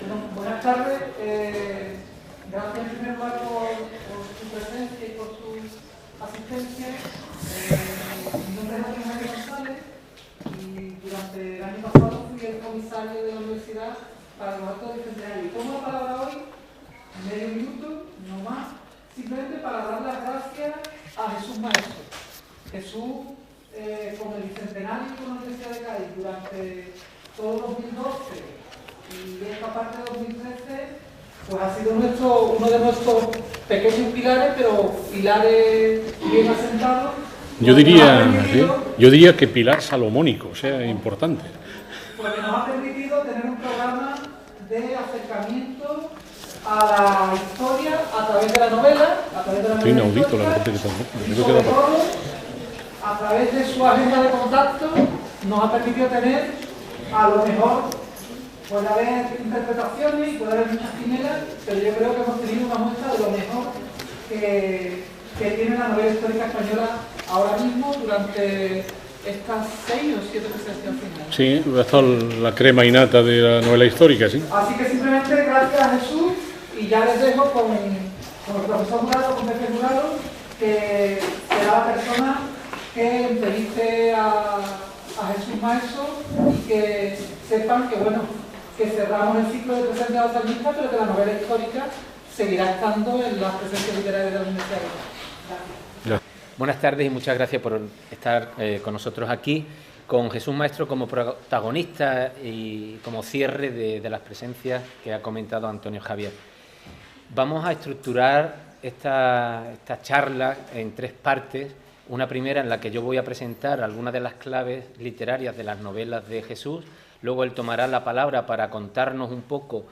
Bueno, buenas tardes. Gracias en primer lugar por su presencia y por su asistencia. Mi nombre es Antonio Javier González y durante el año pasado fui el comisario de la universidad para los actos del centenario. Y tomo la palabra hoy, medio minuto, no más, simplemente para dar las gracias a Jesús Maestro. Jesús, con el bicentenario con la Universidad de Cádiz durante todo 2012 y esta parte de 2013, pues ha sido uno de nuestros pequeños pilares, pero pilares bien asentados. Yo diría que pilar salomónico, o sea, importante. Porque nos ha permitido tener un programa de acercamiento a la historia a través de la novela, Estoy inaudito, la verdad que y sobre todo, a través de su agenda de contacto, nos ha permitido tener, a lo mejor, puede haber interpretaciones y puede haber muchas quinielas, pero yo creo que hemos tenido una muestra de lo mejor que tiene la novela histórica española ahora mismo durante estas 6 o 7 presencias finales. Sí, va a estar la crema innata de la novela histórica, sí. Así que simplemente gracias a Jesús y ya les dejo con el profesor Jurado, con Pepe Jurado, que será la persona que entreviste a Jesús Maestro y que sepan que, bueno, que cerramos el ciclo de presencia de alternista, pero que la novela histórica seguirá estando en las presencias literarias de la Universidad. Gracias. Buenas tardes y muchas gracias por estar con nosotros aquí, con Jesús Maestro como protagonista y como cierre de las presencias que ha comentado Antonio Javier. Vamos a estructurar esta charla en 3 partes. Una primera en la que yo voy a presentar algunas de las claves literarias de las novelas de Jesús. Luego él tomará la palabra para contarnos un poco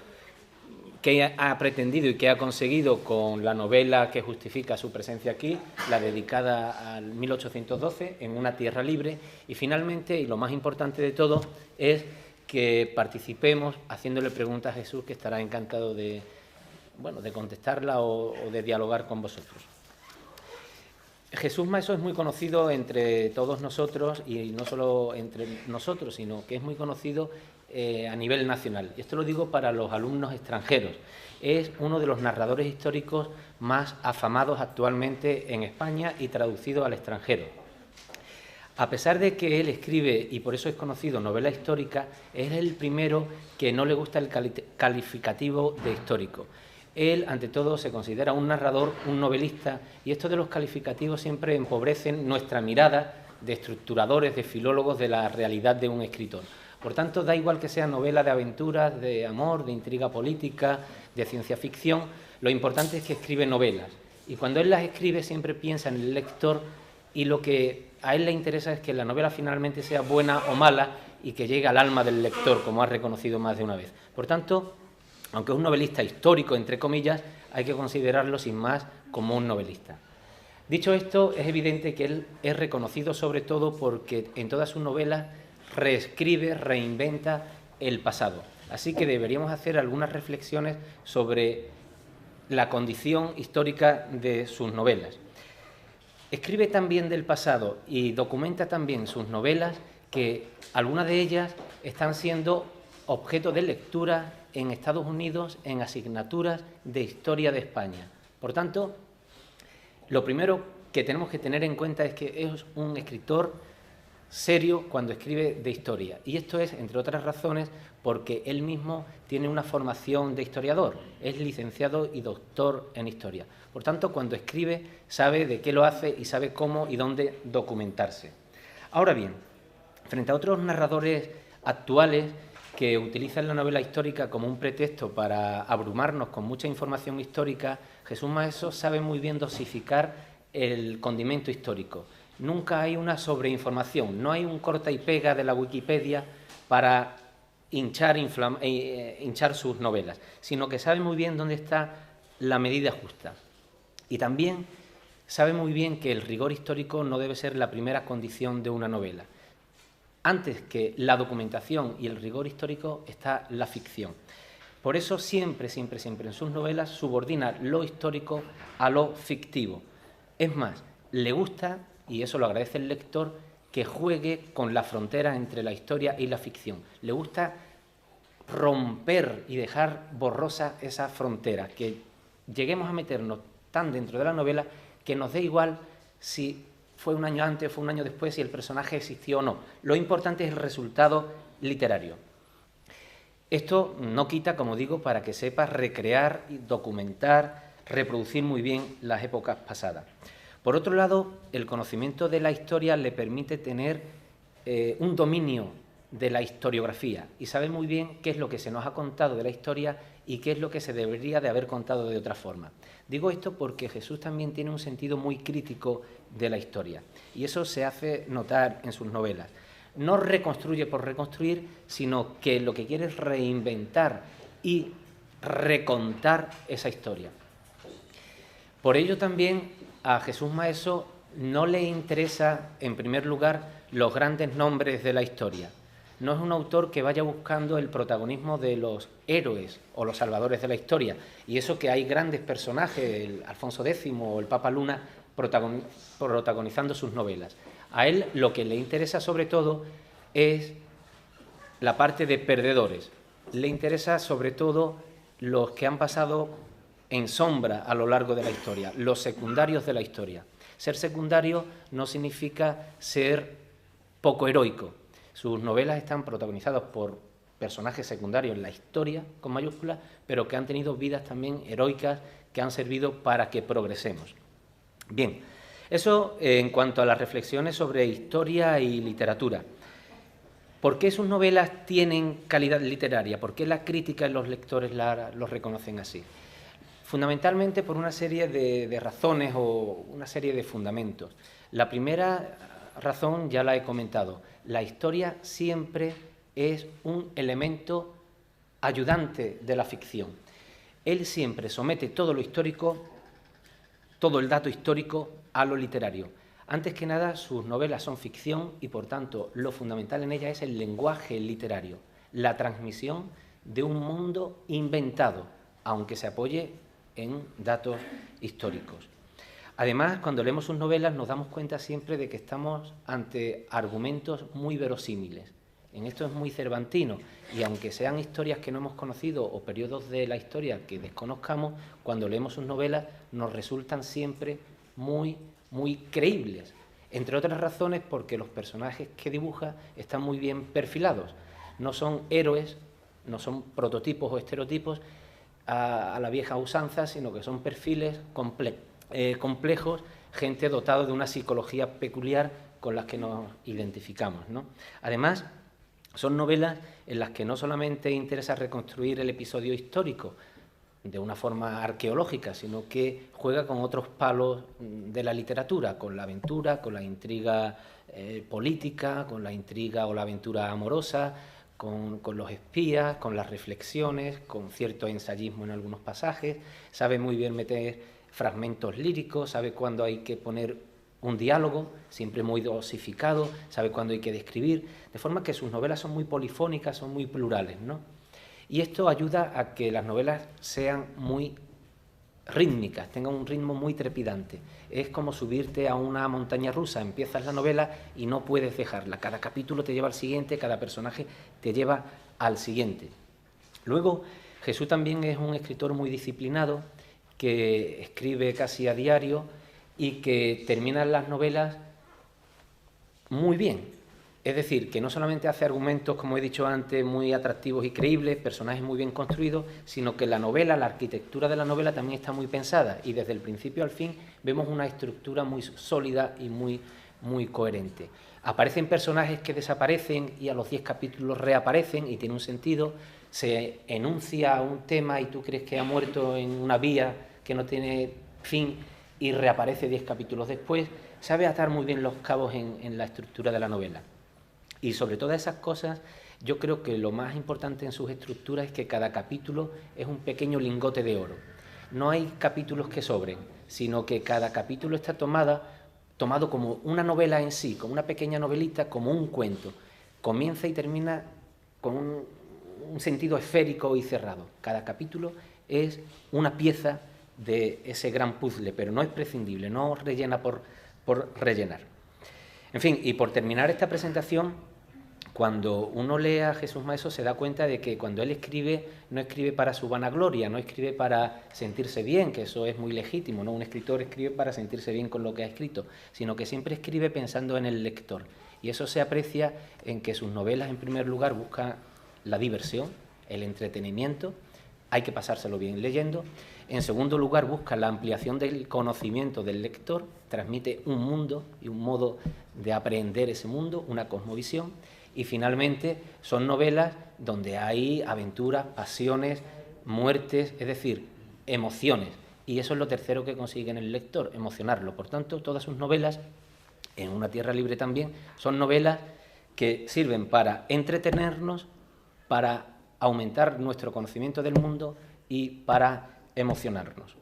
qué ha pretendido y qué ha conseguido con la novela que justifica su presencia aquí, la dedicada al 1812, en una tierra libre. Y finalmente, y lo más importante de todo, es que participemos haciéndole preguntas a Jesús, que estará encantado de contestarla o de dialogar con vosotros. Jesús Maestro es muy conocido entre todos nosotros, y no solo entre nosotros, sino que es muy conocido a nivel nacional. Y esto lo digo para los alumnos extranjeros. Es uno de los narradores históricos más afamados actualmente en España y traducido al extranjero. A pesar de que él escribe, y por eso es conocido, novela histórica, es el primero que no le gusta el calificativo de histórico. Él, ante todo, se considera un narrador, un novelista, y esto de los calificativos siempre empobrecen nuestra mirada de estructuradores, de filólogos de la realidad de un escritor. Por tanto, da igual que sea novela de aventuras, de amor, de intriga política, de ciencia ficción, lo importante es que escribe novelas. Y cuando él las escribe siempre piensa en el lector, y lo que a él le interesa es que la novela finalmente sea buena o mala y que llegue al alma del lector, como ha reconocido más de una vez. Por tanto, aunque es un novelista histórico, entre comillas, hay que considerarlo sin más como un novelista. Dicho esto, es evidente que él es reconocido sobre todo porque en todas sus novelas reescribe, reinventa el pasado. Así que deberíamos hacer algunas reflexiones sobre la condición histórica de sus novelas. Escribe también del pasado y documenta también sus novelas, que algunas de ellas están siendo objeto de lectura en Estados Unidos en asignaturas de historia de España. Por tanto, lo primero que tenemos que tener en cuenta es que es un escritor serio cuando escribe de historia. Y esto es, entre otras razones, porque él mismo tiene una formación de historiador. Es licenciado y doctor en historia. Por tanto, cuando escribe, sabe de qué lo hace y sabe cómo y dónde documentarse. Ahora bien, frente a otros narradores actuales que utilizan la novela histórica como un pretexto para abrumarnos con mucha información histórica, Jesús Maestro sabe muy bien dosificar el condimento histórico. Nunca hay una sobreinformación, no hay un corta y pega de la Wikipedia para hinchar sus novelas, sino que sabe muy bien dónde está la medida justa. Y también sabe muy bien que el rigor histórico no debe ser la primera condición de una novela. Antes que la documentación y el rigor histórico está la ficción. Por eso siempre en sus novelas subordina lo histórico a lo fictivo. Es más, le gusta, y eso lo agradece el lector, que juegue con la frontera entre la historia y la ficción. Le gusta romper y dejar borrosa esa frontera, que lleguemos a meternos tan dentro de la novela que nos dé igual si fue un año antes o fue un año después, si el personaje existió o no. Lo importante es el resultado literario. Esto no quita, como digo, para que sepas recrear, documentar, reproducir muy bien las épocas pasadas. Por otro lado, el conocimiento de la historia le permite tener un dominio de la historiografía y saber muy bien qué es lo que se nos ha contado de la historia y qué es lo que se debería de haber contado de otra forma. Digo esto porque Jesús también tiene un sentido muy crítico de la historia y eso se hace notar en sus novelas. No reconstruye por reconstruir, sino que lo que quiere es reinventar y recontar esa historia. Por ello también a Jesús Maeso no le interesa, en primer lugar, los grandes nombres de la historia. No es un autor que vaya buscando el protagonismo de los héroes o los salvadores de la historia. Y eso que hay grandes personajes, el Alfonso X o el Papa Luna, protagonizando sus novelas. A él lo que le interesa sobre todo es la parte de perdedores. Le interesa sobre todo los que han pasado en sombra a lo largo de la historia, los secundarios de la historia. Ser secundario no significa ser poco heroico. Sus novelas están protagonizadas por personajes secundarios en la historia, con mayúsculas, pero que han tenido vidas también heroicas que han servido para que progresemos. Bien, eso en cuanto a las reflexiones sobre historia y literatura. ¿Por qué sus novelas tienen calidad literaria? ¿Por qué la crítica y los lectores los reconocen así? Fundamentalmente por una serie de razones o una serie de fundamentos. La primera razón ya la he comentado. La historia siempre es un elemento ayudante de la ficción. Él siempre somete todo lo histórico, todo el dato histórico a lo literario. Antes que nada, sus novelas son ficción y, por tanto, lo fundamental en ellas es el lenguaje literario, la transmisión de un mundo inventado, aunque se apoye en datos históricos. Además, cuando leemos sus novelas nos damos cuenta siempre de que estamos ante argumentos muy verosímiles. En esto es muy cervantino y aunque sean historias que no hemos conocido o periodos de la historia que desconozcamos, cuando leemos sus novelas nos resultan siempre muy creíbles. Entre otras razones porque los personajes que dibuja están muy bien perfilados. No son héroes, no son prototipos o estereotipos a la vieja usanza, sino que son perfiles complejos, gente dotada de una psicología peculiar con las que nos identificamos, ¿no? Además, son novelas en las que no solamente interesa reconstruir el episodio histórico de una forma arqueológica, sino que juega con otros palos de la literatura, con la aventura, con la intriga política, con la intriga o la aventura amorosa, con los espías, con las reflexiones, con cierto ensayismo en algunos pasajes. Sabe muy bien meter fragmentos líricos, sabe cuándo hay que poner un diálogo, siempre muy dosificado, sabe cuándo hay que describir, de forma que sus novelas son muy polifónicas, son muy plurales, ¿no? Y esto ayuda a que las novelas sean muy rítmicas, tengan un ritmo muy trepidante. Es como subirte a una montaña rusa, empiezas la novela y no puedes dejarla. Cada capítulo te lleva al siguiente, cada personaje te lleva al siguiente. Luego, Jesús también es un escritor muy disciplinado, que escribe casi a diario y que termina las novelas muy bien. Es decir, que no solamente hace argumentos, como he dicho antes, muy atractivos y creíbles, personajes muy bien construidos, sino que la novela, la arquitectura de la novela también está muy pensada y desde el principio al fin vemos una estructura muy sólida y muy coherente. Aparecen personajes que desaparecen y a los 10 capítulos reaparecen y tiene un sentido. Se enuncia un tema y tú crees que ha muerto en una vía que no tiene fin y reaparece 10 capítulos después. Sabe atar muy bien los cabos en la estructura de la novela. Y sobre todas esas cosas, yo creo que lo más importante en sus estructuras es que cada capítulo es un pequeño lingote de oro. No hay capítulos que sobren, sino que cada capítulo está tomado como una novela en sí, como una pequeña novelita, como un cuento. Comienza y termina con un sentido esférico y cerrado. Cada capítulo es una pieza de ese gran puzzle, pero no es prescindible, no rellena por rellenar. En fin, y por terminar esta presentación, Cuando uno lee a Jesús Maeso se da cuenta de que cuando él escribe, no escribe para su vanagloria, no escribe para sentirse bien, que eso es muy legítimo, ¿no? Un escritor escribe para sentirse bien con lo que ha escrito, sino que siempre escribe pensando en el lector. Y eso se aprecia en que sus novelas, en primer lugar, buscan la diversión, el entretenimiento, hay que pasárselo bien leyendo. En segundo lugar, busca la ampliación del conocimiento del lector, transmite un mundo y un modo de aprender ese mundo, una cosmovisión. Y finalmente son novelas donde hay aventuras, pasiones, muertes, es decir, emociones. Y eso es lo tercero que consigue en el lector, emocionarlo. Por tanto, todas sus novelas, en Una tierra libre también, son novelas que sirven para entretenernos, para aumentar nuestro conocimiento del mundo y para emocionarnos.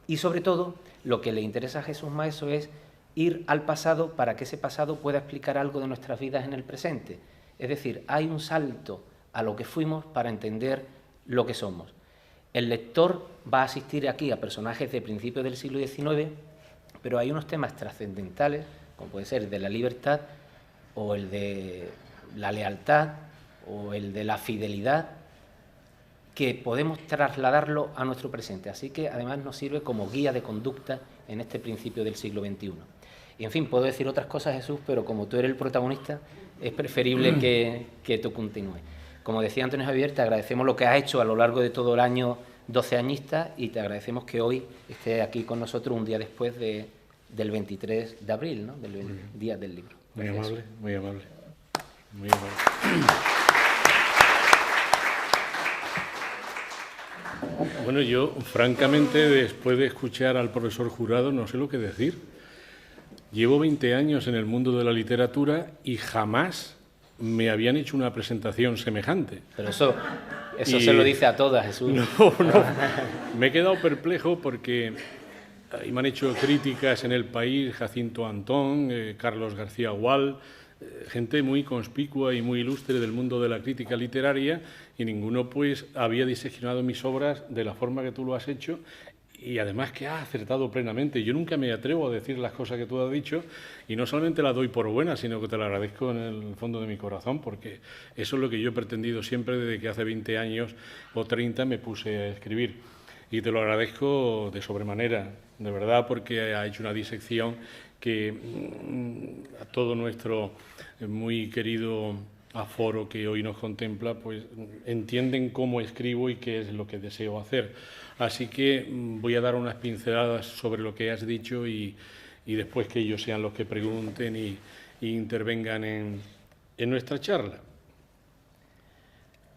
Y sobre todo, lo que le interesa a Jesús Maeso es ir al pasado para que ese pasado pueda explicar algo de nuestras vidas en el presente. Es decir, hay un salto a lo que fuimos para entender lo que somos. El lector va a asistir aquí a personajes de principios del siglo XIX, pero hay unos temas trascendentales, como puede ser el de la libertad, o el de la lealtad, o el de la fidelidad, que podemos trasladarlo a nuestro presente. Así que además nos sirve como guía de conducta en este principio del siglo XXI. Y en fin, puedo decir otras cosas, Jesús, pero como tú eres el protagonista, es preferible que tú continúes. Como decía Antonio Javier, te agradecemos lo que has hecho a lo largo de todo el año 12añista y te agradecemos que hoy estés aquí con nosotros un día después del 23 de abril, ¿no? Del Día del Libro. Muy Gracias. amable, muy amable. Muy amable. Bueno, yo, francamente, después de escuchar al profesor Jurado, no sé lo que decir. Llevo 20 años en el mundo de la literatura y jamás me habían hecho una presentación semejante. Pero eso se lo dice a todas, Jesús. No. Me he quedado perplejo porque ahí me han hecho críticas en El País, Jacinto Antón, Carlos García Gual, gente muy conspicua y muy ilustre del mundo de la crítica literaria, y ninguno pues había diseccionado mis obras de la forma que tú lo has hecho, y además que has acertado plenamente. Yo nunca me atrevo a decir las cosas que tú has dicho, y no solamente las doy por buenas, sino que te las agradezco en el fondo de mi corazón, porque eso es lo que yo he pretendido siempre desde que hace 20 años o 30 me puse a escribir. Y te lo agradezco de sobremanera, de verdad, porque ha hecho una disección que a todo nuestro muy querido aforo que hoy nos contempla, pues entienden cómo escribo y qué es lo que deseo hacer. Así que voy a dar unas pinceladas sobre lo que has dicho y después que ellos sean los que pregunten y intervengan en nuestra charla.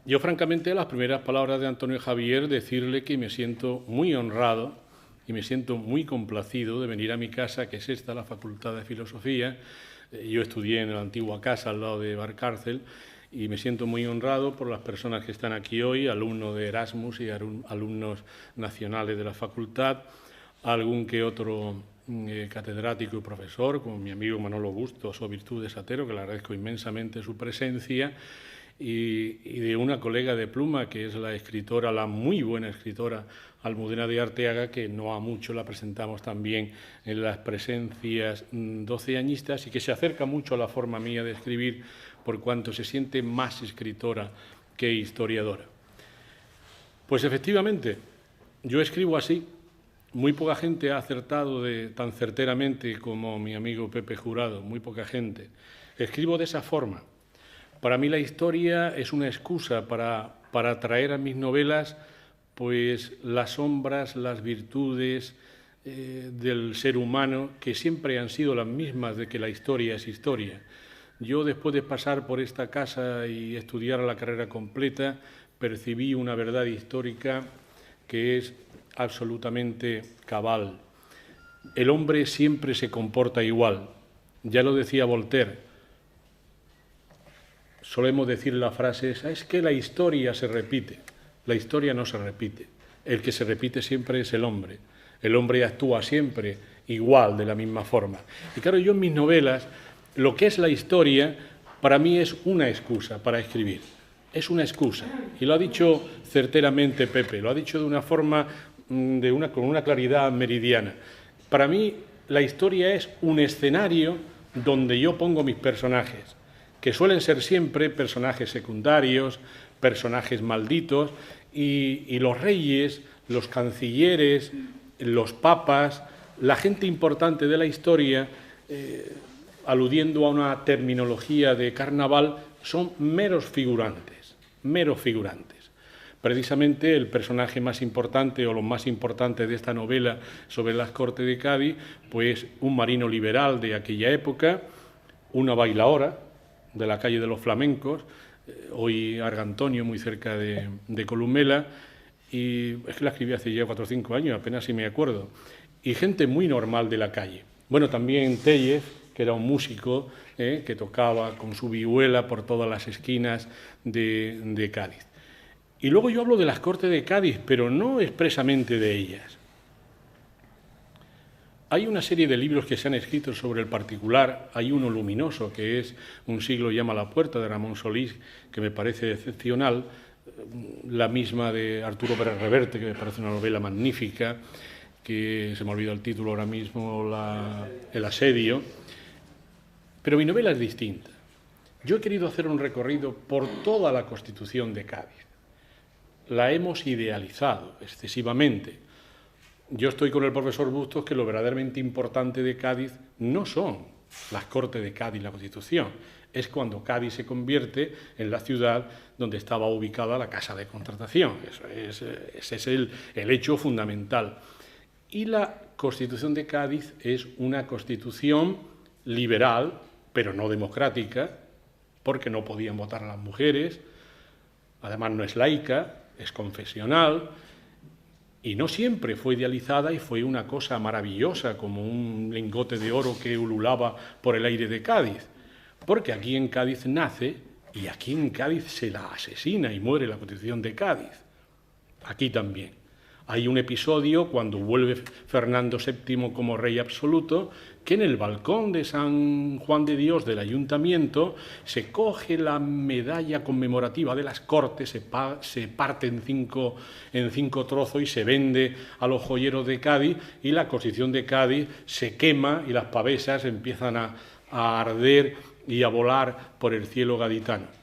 Yo, francamente, las primeras palabras de Antonio Javier, decirle que me siento muy honrado y me siento muy complacido de venir a mi casa, que es esta, la Facultad de Filosofía. Yo estudié en la antigua casa al lado de Barcárcel y me siento muy honrado por las personas que están aquí hoy, alumnos de Erasmus y alumnos nacionales de la facultad, algún que otro catedrático y profesor, como mi amigo Manolo Bustos o Virtudes Atero, que le agradezco inmensamente su presencia, y de una colega de pluma, que es la escritora, la muy buena escritora Almudena de Arteaga, que no a mucho la presentamos también en las presencias 12añistas y que se acerca mucho a la forma mía de escribir por cuanto se siente más escritora que historiadora. Pues efectivamente, yo escribo así. Muy poca gente ha acertado tan certeramente como mi amigo Pepe Jurado, muy poca gente. Escribo de esa forma. Para mí la historia es una excusa para traer a mis novelas pues las sombras, las virtudes del ser humano, que siempre han sido las mismas de que la historia es historia. Yo, después de pasar por esta casa y estudiar la carrera completa, percibí una verdad histórica que es absolutamente cabal. El hombre siempre se comporta igual. Ya lo decía Voltaire. Solemos decir la frase esa, es que la historia se repite. La historia no se repite. El que se repite siempre es el hombre. El hombre actúa siempre igual, de la misma forma. Y claro, yo en mis novelas, lo que es la historia, para mí es una excusa para escribir. Es una excusa. Y lo ha dicho certeramente Pepe, lo ha dicho de una forma, con una claridad meridiana. Para mí, la historia es un escenario donde yo pongo mis personajes. que suelen ser siempre personajes secundarios, personajes malditos, y los reyes, los cancilleres, los papas, la gente importante de la historia, aludiendo a una terminología de carnaval, son meros figurantes, meros figurantes. Precisamente el personaje más importante o lo más importante de esta novela sobre las Cortes de Cádiz, pues un marino liberal de aquella época, una bailaora de la calle de los Flamencos, hoy Argantonio, muy cerca de Columela, y es que la escribí hace ya 4 o 5 años, apenas si me acuerdo, y gente muy normal de la calle. Bueno, también Tellez, que era un músico que tocaba con su vihuela por todas las esquinas de Cádiz. Y luego yo hablo de las Cortes de Cádiz, pero no expresamente de ellas. Hay una serie de libros que se han escrito sobre el particular. Hay uno luminoso, que es Un siglo llama a la puerta, de Ramón Solís, que me parece excepcional. La misma de Arturo Pérez Reverte, que me parece una novela magnífica, que se me olvida el título ahora mismo, El asedio. Pero mi novela es distinta. Yo he querido hacer un recorrido por toda la Constitución de Cádiz. La hemos idealizado excesivamente. Yo estoy con el profesor Bustos que lo verdaderamente importante de Cádiz no son las Cortes de Cádiz, la Constitución, es cuando Cádiz se convierte en la ciudad donde estaba ubicada la Casa de Contratación. Ese es el hecho fundamental. Y la Constitución de Cádiz es una constitución liberal, pero no democrática, porque no podían votar a las mujeres, además no es laica, es confesional, y no siempre fue idealizada y fue una cosa maravillosa, como un lingote de oro que ululaba por el aire de Cádiz, porque aquí en Cádiz nace y aquí en Cádiz se la asesina y muere la Constitución de Cádiz. Aquí también. Hay un episodio cuando vuelve Fernando VII como rey absoluto, que en el balcón de San Juan de Dios del Ayuntamiento se coge la medalla conmemorativa de las Cortes, se parte en cinco trozos y se vende a los joyeros de Cádiz, y la Constitución de Cádiz se quema y las pavesas empiezan a arder y a volar por el cielo gaditano.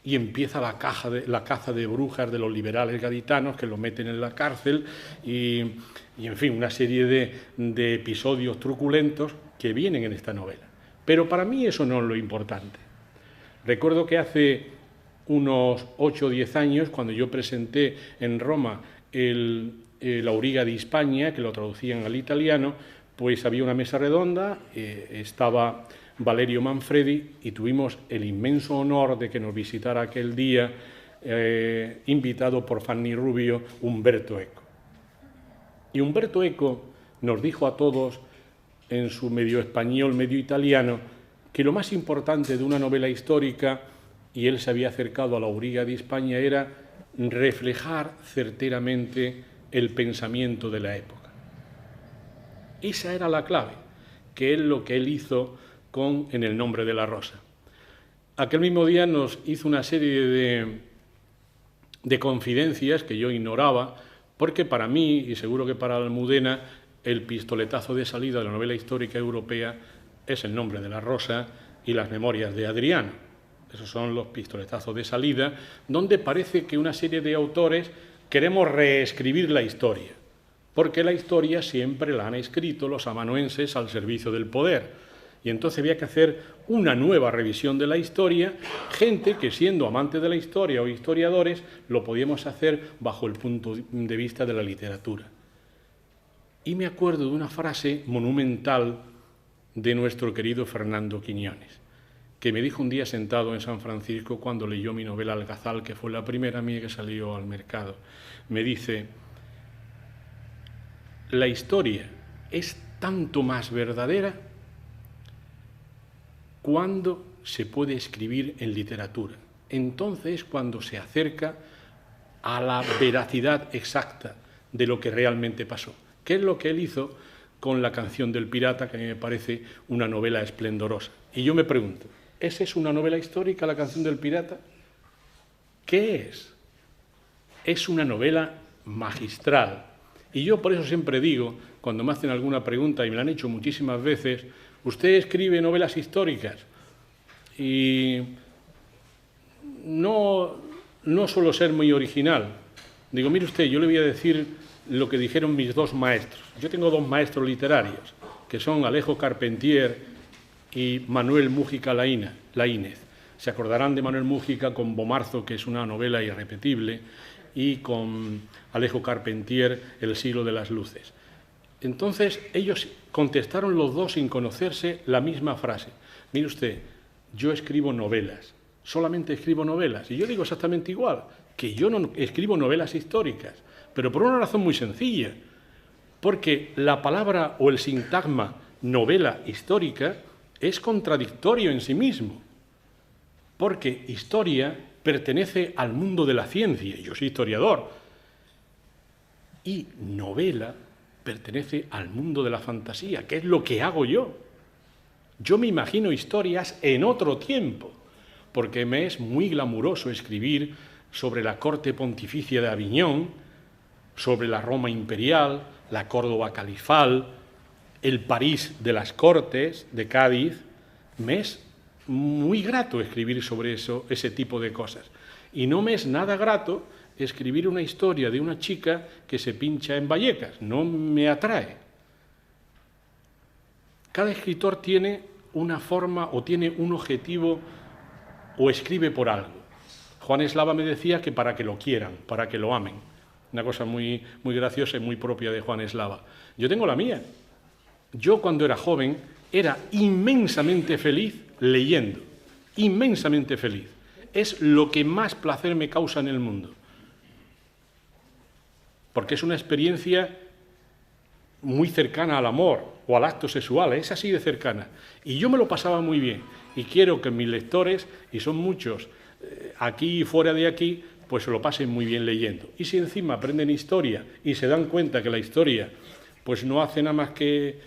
Y empieza la caza de brujas de los liberales gaditanos, que lo meten en la cárcel, y en fin, una serie de episodios truculentos que vienen en esta novela. Pero para mí eso no es lo importante. Recuerdo que hace unos 8 o 10 años, cuando yo presenté en Roma el Auriga di Spagna, que lo traducían al italiano, pues había una mesa redonda, estaba Valerio Manfredi, y tuvimos el inmenso honor de que nos visitara aquel día, invitado por Fanny Rubio, Umberto Eco. Y Umberto Eco nos dijo a todos, en su medio español, medio italiano, que lo más importante de una novela histórica, y él se había acercado a la Auriga di Spagna, era reflejar certeramente el pensamiento de la época. Esa era la clave, que es lo que él hizo En el nombre de la rosa. Aquel mismo día nos hizo una serie de confidencias que yo ignoraba, porque para mí, y seguro que para Almudena, el pistoletazo de salida de la novela histórica europea es El nombre de la rosa y Las memorias de Adriano. Esos son los pistoletazos de salida, donde parece que una serie de autores queremos reescribir la historia, porque la historia siempre la han escrito los amanuenses al servicio del poder. Y entonces había que hacer una nueva revisión de la historia, gente que, siendo amantes de la historia o historiadores, lo podíamos hacer bajo el punto de vista de la literatura. Y me acuerdo de una frase monumental de nuestro querido Fernando Quiñones, que me dijo un día sentado en San Francisco cuando leyó mi novela Algazal, que fue la primera mía que salió al mercado. Me dice: la historia es tanto más verdadera cuando se puede escribir en literatura. Entonces, cuando se acerca a la veracidad exacta de lo que realmente pasó. ¿Qué es lo que él hizo con La canción del pirata, que a mí me parece una novela esplendorosa? Y yo me pregunto, ¿esa es una novela histórica, La canción del pirata? ¿Qué es? Es una novela magistral. Y yo por eso siempre digo, cuando me hacen alguna pregunta, y me la han hecho muchísimas veces, ¿usted escribe novelas históricas? Y no suelo ser muy original. Digo, mire usted, yo le voy a decir lo que dijeron mis dos maestros. Yo tengo dos maestros literarios, que son Alejo Carpentier y Manuel Múgica Laínez. Se acordarán de Manuel Múgica con Bomarzo, que es una novela irrepetible, y con Alejo Carpentier, El siglo de las luces. Entonces, ellos contestaron los dos sin conocerse la misma frase. Mire usted, yo escribo novelas, solamente escribo novelas. Y yo digo exactamente igual, que yo no escribo novelas históricas, pero por una razón muy sencilla, porque la palabra o el sintagma novela histórica es contradictorio en sí mismo, porque historia pertenece al mundo de la ciencia, yo soy historiador, y novela pertenece al mundo de la fantasía, que es lo que hago yo. Yo me imagino historias en otro tiempo, porque me es muy glamuroso escribir sobre la corte pontificia de Aviñón, sobre la Roma imperial, la Córdoba califal, el París de las Cortes, de Cádiz. Me es muy grato escribir sobre eso, ese tipo de cosas. Y no me es nada grato escribir una historia de una chica que se pincha en Vallecas. No me atrae. Cada escritor tiene una forma o tiene un objetivo o escribe por algo. Juan Eslava me decía que para que lo quieran, para que lo amen. Una cosa muy graciosa y muy propia de Juan Eslava. Yo tengo la mía. Yo cuando era joven era inmensamente feliz leyendo. Inmensamente feliz. Es lo que más placer me causa en el mundo. Porque es una experiencia muy cercana al amor o al acto sexual, es así de cercana. Y yo me lo pasaba muy bien. Y quiero que mis lectores, y son muchos, aquí y fuera de aquí, pues se lo pasen muy bien leyendo. Y si encima aprenden historia y se dan cuenta que la historia pues no hace nada más que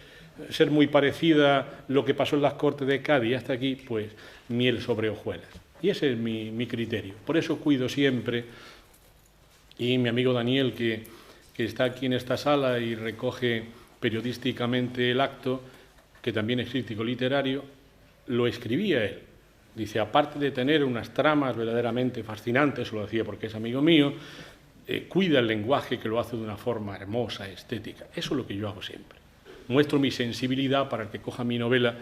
ser muy parecida lo que pasó en las Cortes de Cádiz hasta aquí, pues miel sobre hojuelas. Y ese es mi criterio. Por eso cuido siempre, y mi amigo Daniel, que está aquí en esta sala y recoge periodísticamente el acto, que también es crítico literario, lo escribía él. Dice, aparte de tener unas tramas verdaderamente fascinantes, lo decía porque es amigo mío, cuida el lenguaje, que lo hace de una forma hermosa, estética. Eso es lo que yo hago siempre. Muestro mi sensibilidad para que coja mi novela,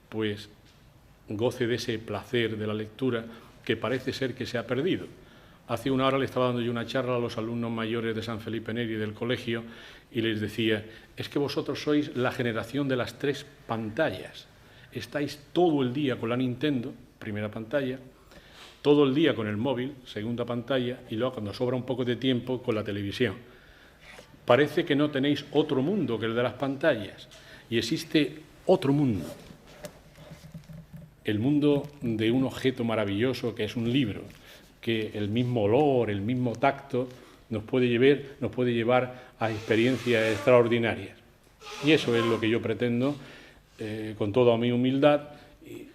pues goce de ese placer de la lectura que parece ser que se ha perdido. Hace una hora le estaba dando yo una charla a los alumnos mayores de San Felipe Neri del colegio y les decía, es que vosotros sois la generación de las 3 pantallas. Estáis todo el día con la Nintendo, primera pantalla, todo el día con el móvil, segunda pantalla, y luego cuando sobra un poco de tiempo con la televisión. Parece que no tenéis otro mundo que el de las pantallas, y existe otro mundo. El mundo de un objeto maravilloso que es un libro, que el mismo olor, el mismo tacto nos puede llevar a experiencias extraordinarias. Y eso es lo que yo pretendo, con toda mi humildad, y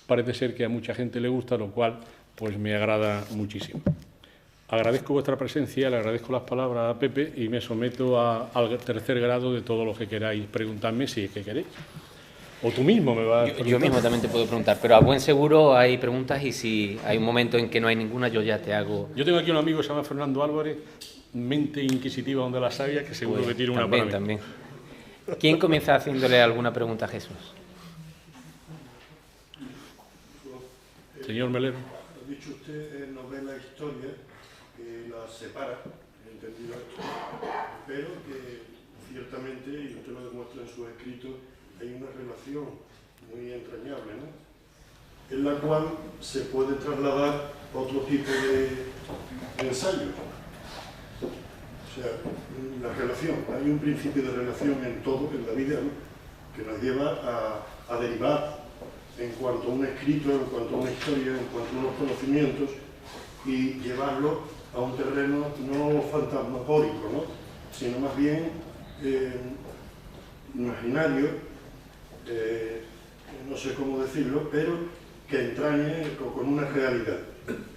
parece ser que a mucha gente le gusta, lo cual pues me agrada muchísimo. Agradezco vuestra presencia, le agradezco las palabras a Pepe y me someto al tercer grado de todo lo que queráis preguntarme, si es que queréis. O tú mismo me vas a preguntar. Yo mismo también te puedo preguntar, pero a buen seguro hay preguntas y si hay un momento en que no hay ninguna, yo ya te hago... Yo tengo aquí un amigo que se llama Fernando Álvarez, mente inquisitiva donde la sabia, que seguro que tiene una para mí. También. ¿Quién comienza haciéndole alguna pregunta a Jesús? Señor Melero. Ha dicho usted novela e historia, que las separa, he entendido esto, pero que ciertamente, y usted lo demuestra en sus escritos, hay una relación muy entrañable, ¿no? En la cual se puede trasladar otro tipo de ensayo. O sea, la relación, hay un principio de relación en todo, en la vida, ¿no?, que nos lleva a derivar en cuanto a un escrito, en cuanto a una historia, en cuanto a unos conocimientos, y llevarlo a un terreno no fantasmagórico, ¿no?, sino más bien imaginario, no sé cómo decirlo, pero que entrañe con una realidad.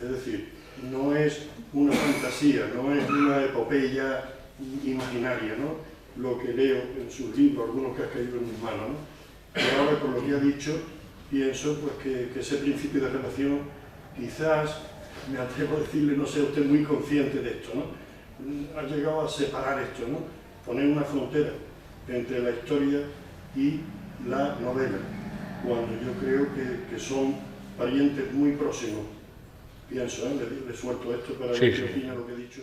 Es decir, no es una fantasía, no es una epopeya imaginaria, ¿no?, lo que leo en sus libros, algunos que ha caído en mis manos, ¿no? Pero ahora, con lo que ha dicho, pienso pues que ese principio de relación quizás me atrevo a decirle, no sea usted muy consciente de esto, ¿no? Ha llegado a separar esto, ¿no? Poner una frontera entre la historia y la novela, cuando yo creo que son parientes muy próximos. Pienso, le suelto esto para ver qué opina lo que he dicho.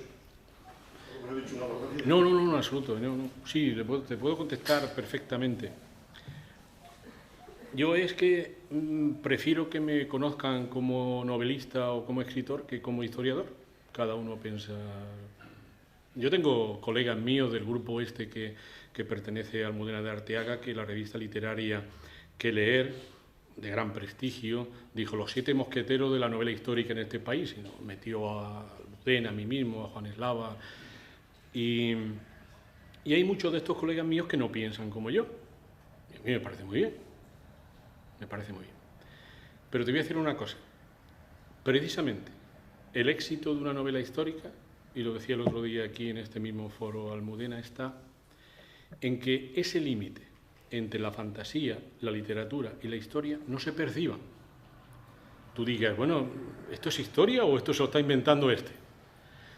¿No he dicho una barbaridad? No, en absoluto. No. Sí, te puedo contestar perfectamente. Yo es que prefiero que me conozcan como novelista o como escritor que como historiador. Cada uno piensa... Yo tengo colegas míos del grupo este que pertenece a Almudena de Arteaga, que la revista literaria Que Leer, de gran prestigio, dijo los 7 mosqueteros de la novela histórica en este país, y nos metió a Almudena, a mí mismo, a Juan Eslava, y hay muchos de estos colegas míos que no piensan como yo. Y a mí me parece muy bien. Me parece muy bien. Pero te voy a decir una cosa. Precisamente, el éxito de una novela histórica, y lo decía el otro día aquí en este mismo foro Almudena, está en que ese límite entre la fantasía, la literatura y la historia no se perciba. Tú digas, bueno, ¿esto es historia o esto se lo está inventando este?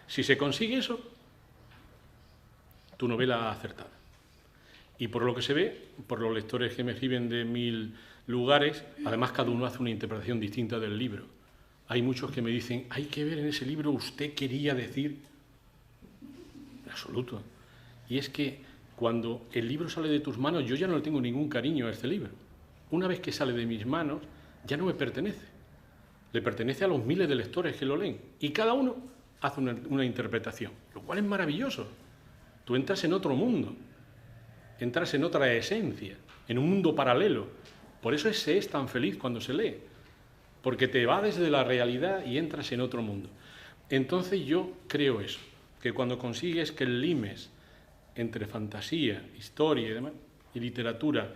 Si se consigue eso, tu novela ha acertado. Y por lo que se ve, por los lectores que me escriben de 1000 lugares, además cada uno hace una interpretación distinta del libro. Hay muchos que me dicen, hay que ver en ese libro usted quería decir... En absoluto. Y es que cuando el libro sale de tus manos, yo ya no le tengo ningún cariño a este libro. Una vez que sale de mis manos, ya no me pertenece. Le pertenece a los miles de lectores que lo leen. Y cada uno hace una interpretación, lo cual es maravilloso. Tú entras en otro mundo, entras en otra esencia, en un mundo paralelo. Por eso se es tan feliz cuando se lee, porque te va desde la realidad y entras en otro mundo. Entonces yo creo eso, que cuando consigues que el limes entre fantasía, historia y demás, y literatura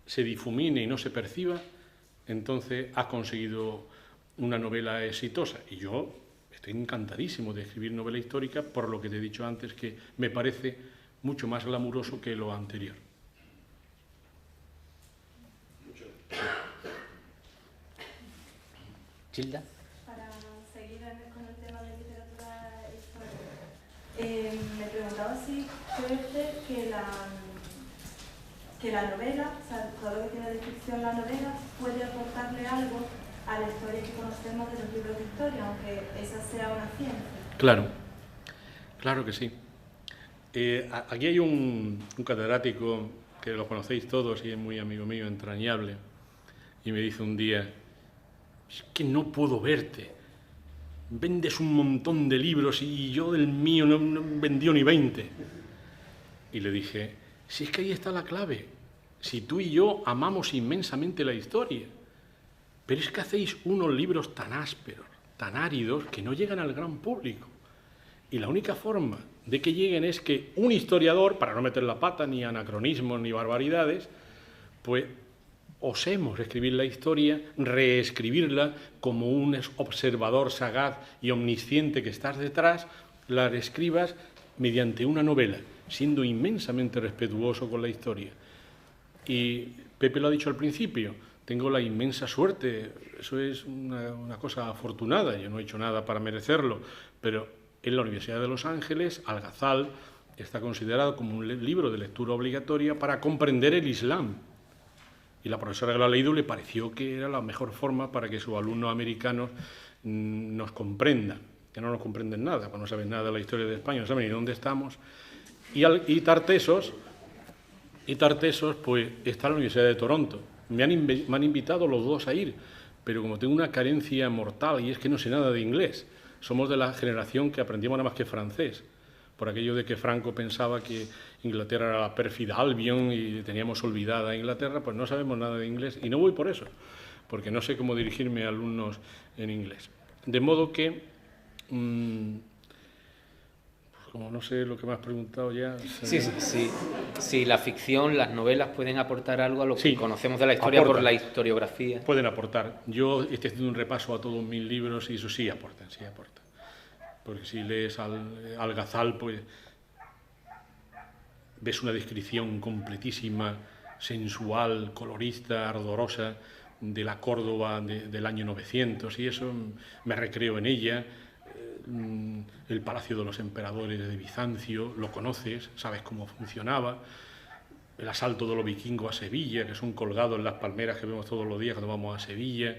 se difumine y no se perciba, entonces has conseguido una novela exitosa. Y yo estoy encantadísimo de escribir novela histórica, por lo que te he dicho antes, que me parece mucho más glamuroso que lo anterior. Gilda. Para seguir con el tema de literatura histórica, me preguntaba si crees que la novela, o sea, todo lo que tiene de ficción la novela, puede aportarle algo a la historia que conocemos de los libros de historia, aunque esa sea una ciencia. Claro, claro que sí. Aquí hay un catedrático que lo conocéis todos y es muy amigo mío, entrañable, y me dice un día, es que no puedo verte, vendes un montón de libros y yo del mío no vendió ni 20. Y le dije, si es que ahí está la clave, si tú y yo amamos inmensamente la historia, pero es que hacéis unos libros tan ásperos, tan áridos, que no llegan al gran público. Y la única forma de que lleguen es que un historiador, para no meter la pata, ni anacronismos, ni barbaridades, pues osemos escribir la historia, reescribirla como un observador sagaz y omnisciente que estás detrás, la reescribas mediante una novela, siendo inmensamente respetuoso con la historia. Y Pepe lo ha dicho al principio, tengo la inmensa suerte, eso es una cosa afortunada, yo no he hecho nada para merecerlo, pero en la Universidad de Los Ángeles, Al-Ghazal está considerado como un libro de lectura obligatoria para comprender el Islam. Y la profesora que lo ha leído le pareció que era la mejor forma para que sus alumnos americanos nos comprendan, que no nos comprenden nada, cuando no saben nada de la historia de España, no saben ni dónde estamos. Y Tartesos, pues está en la Universidad de Toronto. Me han invitado los dos a ir, pero como tengo una carencia mortal y es que no sé nada de inglés, somos de la generación que aprendíamos nada más que francés, por aquello de que Franco pensaba que Inglaterra era la pérfida Albion y teníamos olvidada a Inglaterra, pues no sabemos nada de inglés y no voy por eso, porque no sé cómo dirigirme a alumnos en inglés. De modo que, como no sé lo que me has preguntado ya... Sí, la ficción, las novelas pueden aportar algo a lo que conocemos de la historia por la historiografía. Pueden aportar. Yo estoy haciendo un repaso a todos mis libros y eso sí aportan. Porque si lees Al-Ghazal, pues ves una descripción completísima, sensual, colorista, ardorosa de la Córdoba del año 900 y eso, me recreo en ella. El Palacio de los Emperadores de Bizancio, lo conoces, sabes cómo funcionaba. El asalto de los vikingos a Sevilla, que son colgados en las palmeras que vemos todos los días cuando vamos a Sevilla,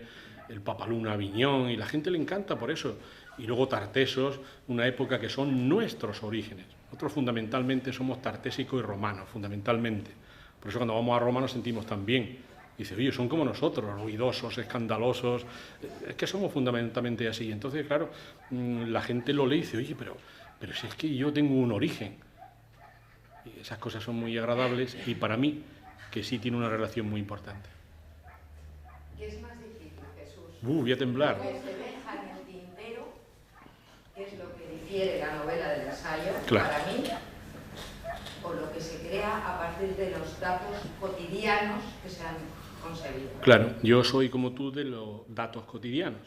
el Papaluna a Aviñón, y la gente le encanta por eso. Y luego Tartesos, una época que son nuestros orígenes. Nosotros fundamentalmente somos tartésicos y romanos, fundamentalmente. Por eso cuando vamos a Roma nos sentimos tan bien. Dice, oye, son como nosotros, ruidosos, escandalosos, es que somos fundamentalmente así. Entonces, claro, la gente lo lee y dice, oye, pero si es que yo tengo un origen. Y esas cosas son muy agradables y para mí, que sí tiene una relación muy importante. ¿Qué es más difícil, Jesús? Voy a temblar. Lo que se deja en el tintero, que es lo que difiere la novela del ensayo, Claro. para mí, o lo que se crea a partir de los datos cotidianos que se han concebido. Claro, yo soy como tú de los datos cotidianos.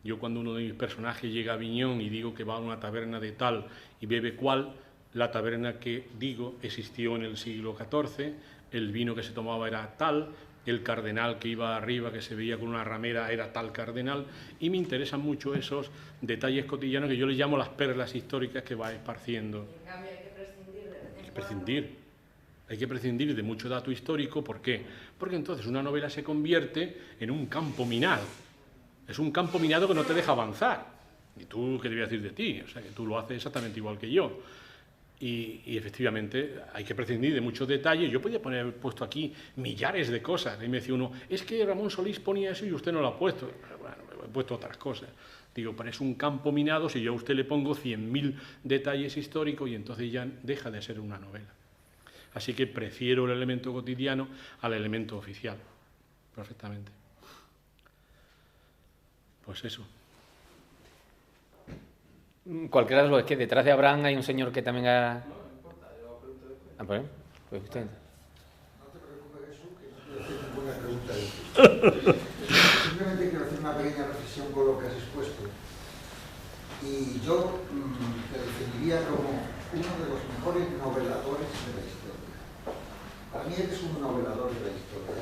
Yo cuando uno de mis personajes llega a Aviñón y digo que va a una taberna de tal y bebe cual, la taberna que digo existió en el siglo XIV, el vino que se tomaba era tal, el cardenal que iba arriba, que se veía con una ramera, era tal cardenal, y me interesan mucho esos detalles cotidianos que yo les llamo las perlas históricas que va esparciendo. En cambio hay que prescindir de vez en Hay que cuando. prescindir. Hay que prescindir de mucho dato histórico. ¿Por qué? Porque entonces una novela se convierte en un campo minado. Es un campo minado que no te deja avanzar. ¿Y tú qué te voy a decir de ti? O sea, que tú lo haces exactamente igual que yo. Y efectivamente hay que prescindir de muchos detalles. Yo podía poner puesto aquí millares de cosas. Y me decía uno, es que Ramón Solís ponía eso y usted no lo ha puesto. Bueno, he puesto otras cosas. Digo, pero es un campo minado si yo a usted le pongo 100.000 detalles históricos y entonces ya deja de ser una novela. Así que prefiero el elemento cotidiano al elemento oficial. Perfectamente. Pues eso. Cualquiera de los, es que detrás de Abraham hay un señor que también ha... No importa, yo pregunto de ti. Ah, pues usted. No te preocupes, Jesús, que no quiero hacer ninguna pregunta. Simplemente quiero hacer una pequeña reflexión con lo que has expuesto. Y yo te definiría como uno de los mejores noveladores de la historia. Para mí eres un novelador de la historia,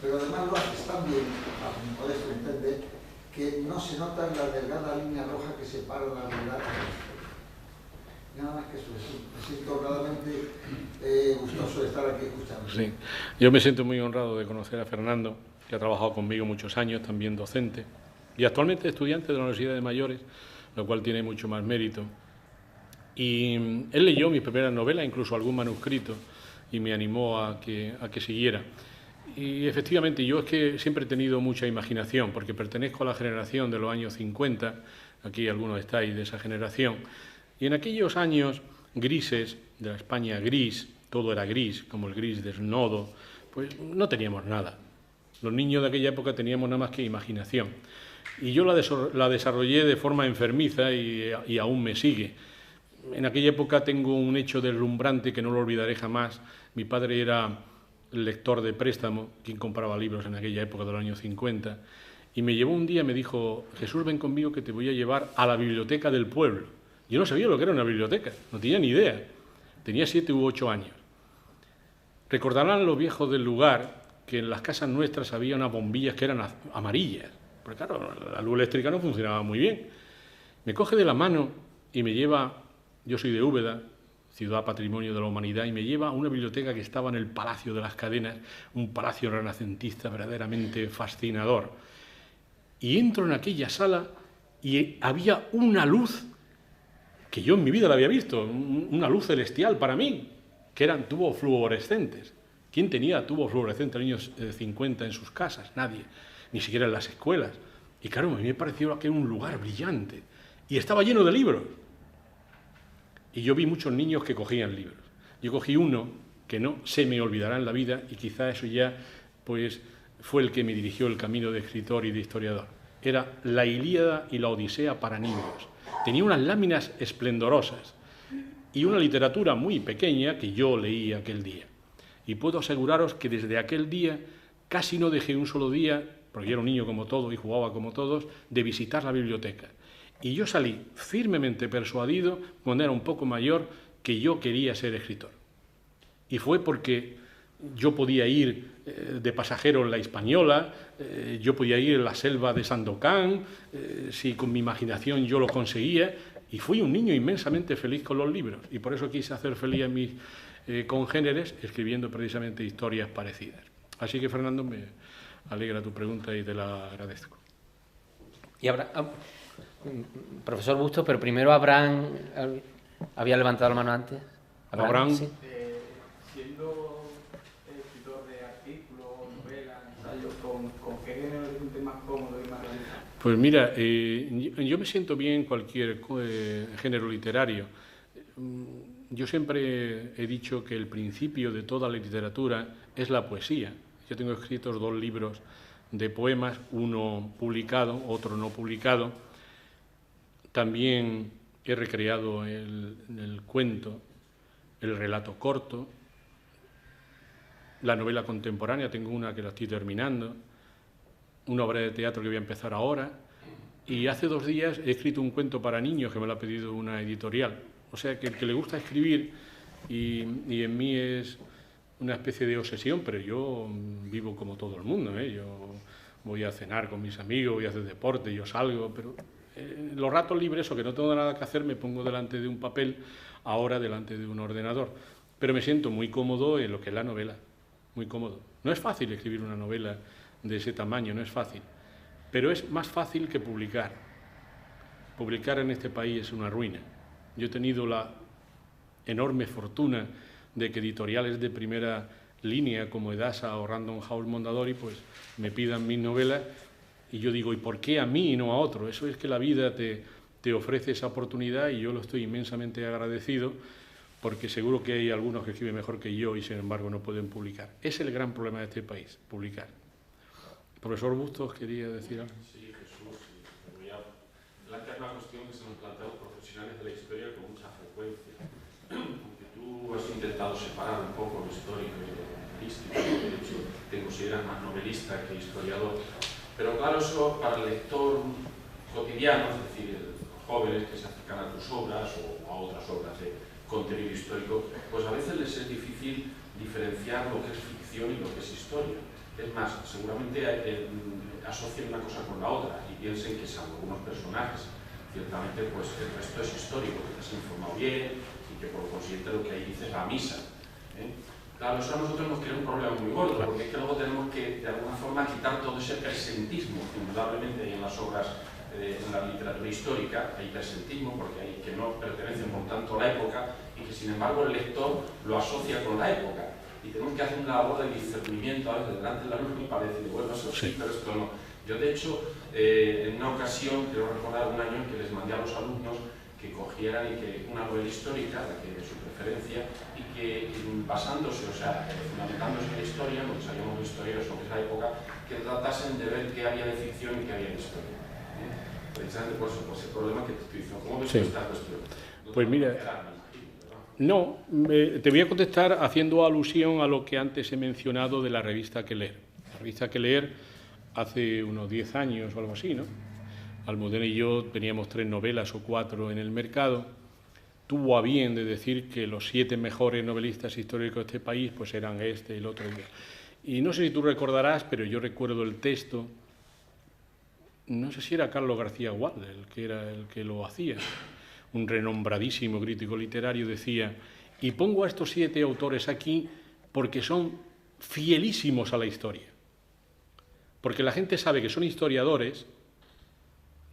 pero además lo haces tan bien, a mi modesto entender, que no se nota la delgada línea roja que separa la realidad de la historia. Nada más que eso, me siento realmente gustoso de estar aquí escuchando. Sí, yo me siento muy honrado de conocer a Fernando, que ha trabajado conmigo muchos años, también docente, y actualmente estudiante de la Universidad de Mayores, lo cual tiene mucho más mérito. Y él leyó mi primera novela, incluso algún manuscrito, y me animó a que siguiera. Y efectivamente yo es que siempre he tenido mucha imaginación, porque pertenezco a la generación de los años 50, aquí algunos estáis de esa generación, y en aquellos años grises, de la España gris, todo era gris, como el gris desnudo, pues no teníamos nada. Los niños de aquella época teníamos nada más que imaginación. Y yo la desarrollé de forma enfermiza y aún me sigue. En aquella época tengo un hecho deslumbrante que no lo olvidaré jamás. Mi padre era lector de préstamo, quien compraba libros en aquella época de los años 50, y me llevó un día, me dijo, Jesús, ven conmigo que te voy a llevar a la biblioteca del pueblo. Yo no sabía lo que era una biblioteca, no tenía ni idea. Tenía 7 u 8 años. Recordarán los viejos del lugar que en las casas nuestras había unas bombillas que eran amarillas, porque claro, la luz eléctrica no funcionaba muy bien. Me coge de la mano y me lleva, yo soy de Úbeda, ciudad patrimonio de la humanidad, y me lleva a una biblioteca que estaba en el Palacio de las Cadenas, un palacio renacentista verdaderamente fascinador. Y entro en aquella sala y había una luz que yo en mi vida la había visto, una luz celestial para mí, que eran tubos fluorescentes. ¿Quién tenía tubos fluorescentes en los años 50 en sus casas? Nadie, ni siquiera en las escuelas. Y claro, a mí me pareció que era un lugar brillante y estaba lleno de libros. Y yo vi muchos niños que cogían libros. Yo cogí uno que no se me olvidará en la vida y quizá eso ya pues, fue el que me dirigió el camino de escritor y de historiador. Era La Ilíada y la Odisea para niños. Tenía unas láminas esplendorosas y una literatura muy pequeña que yo leí aquel día. Y puedo aseguraros que desde aquel día casi no dejé un solo día, porque yo era un niño como todos y jugaba como todos, de visitar la biblioteca. Y yo salí firmemente persuadido, cuando era un poco mayor, que yo quería ser escritor. Y fue porque yo podía ir de pasajero en la Hispaniola, yo podía ir en la selva de Sandokan, si con mi imaginación yo lo conseguía, y fui un niño inmensamente feliz con los libros, y por eso quise hacer feliz a mis congéneres escribiendo precisamente historias parecidas. Así que, Fernando, me alegra tu pregunta y te la agradezco. Y profesor Bustos, pero primero Abraham había levantado la mano antes. Abraham. Sí. Siendo escritor de artículos, novelas, ensayos, ¿con qué género se siente más cómodo y más realista? Pues mira, yo me siento bien en cualquier género literario. Yo siempre he dicho que el principio de toda la literatura es la poesía. Yo tengo escritos 2 libros de poemas, uno publicado, otro no publicado. También he recreado el cuento, el relato corto, la novela contemporánea, tengo una que la estoy terminando, una obra de teatro que voy a empezar ahora, y hace 2 días he escrito un cuento para niños que me lo ha pedido una editorial. O sea, que el que le gusta escribir, y en mí es una especie de obsesión, pero yo vivo como todo el mundo, ¿eh? Yo voy a cenar con mis amigos, voy a hacer deporte, yo salgo, pero los ratos libres o que no tengo nada que hacer me pongo delante de un papel, ahora delante de un ordenador. Pero me siento muy cómodo en lo que es la novela, muy cómodo. No es fácil escribir una novela de ese tamaño, no es fácil, pero es más fácil que publicar. Publicar en este país es una ruina. Yo he tenido la enorme fortuna de que editoriales de primera línea como Edasa o Random House Mondadori pues me pidan mis novelas y yo digo, ¿y por qué a mí y no a otro? Eso es que la vida te ofrece esa oportunidad y yo lo estoy inmensamente agradecido porque seguro que hay algunos que escriben mejor que yo y sin embargo no pueden publicar. Es el gran problema de este país, publicar. Profesor Bustos, ¿quería decir algo? Sí, Jesús, voy a plantear una cuestión que se nos plantea a los profesionales de la historia con mucha frecuencia. Porque tú has intentado separar un poco lo histórico y lo novelístico, de hecho te consideras más novelista que historiador, pero claro, eso para el lector cotidiano, es decir, los jóvenes que se acercan a tus obras o a otras obras de contenido histórico, pues a veces les es difícil diferenciar lo que es ficción y lo que es historia. Es más, seguramente asocien una cosa con la otra y piensen que salvo algunos personajes, ciertamente pues el resto es histórico, que te has informado bien y que por consiguiente lo que ahí dice es la misa. Claro, eso a nosotros nos crea un problema muy gordo, porque es que luego tenemos que de alguna forma quitar todo ese presentismo que indudablemente hay en las obras, en la literatura histórica, hay presentismo porque hay que no pertenecen por tanto a la época y que sin embargo el lector lo asocia con la época. Y tenemos que hacer una labor de discernimiento a veces delante del alumno para decir, bueno, eso sí, pero esto no. Yo, de hecho, en una ocasión, quiero recordar un año en que les mandé a los alumnos que cogieran y que una novela histórica, la que de su preferencia, y que basándose, o sea, fundamentándose en la historia, porque sabíamos de historieros sobre esa época, que tratasen de ver qué había de ficción y qué había de historia. Precisamente por eso, pues el problema que te estoy diciendo. ¿Cómo ves esta cuestión? Pues mira, no, te voy a contestar haciendo alusión a lo que antes he mencionado de la revista Que Leer. La revista Que Leer, hace unos 10 años o algo así, ¿no? Almudena y yo teníamos 3 novelas o 4 en el mercado. Tuvo a bien de decir que los 7 mejores novelistas históricos de este país pues eran este y el otro. Y no sé si tú recordarás, pero yo recuerdo el texto, no sé si era Carlos García Gual, el que era el que lo hacía, un renombradísimo crítico literario, decía, y pongo a estos 7 autores aquí porque son fielísimos a la historia. Porque la gente sabe que son historiadores,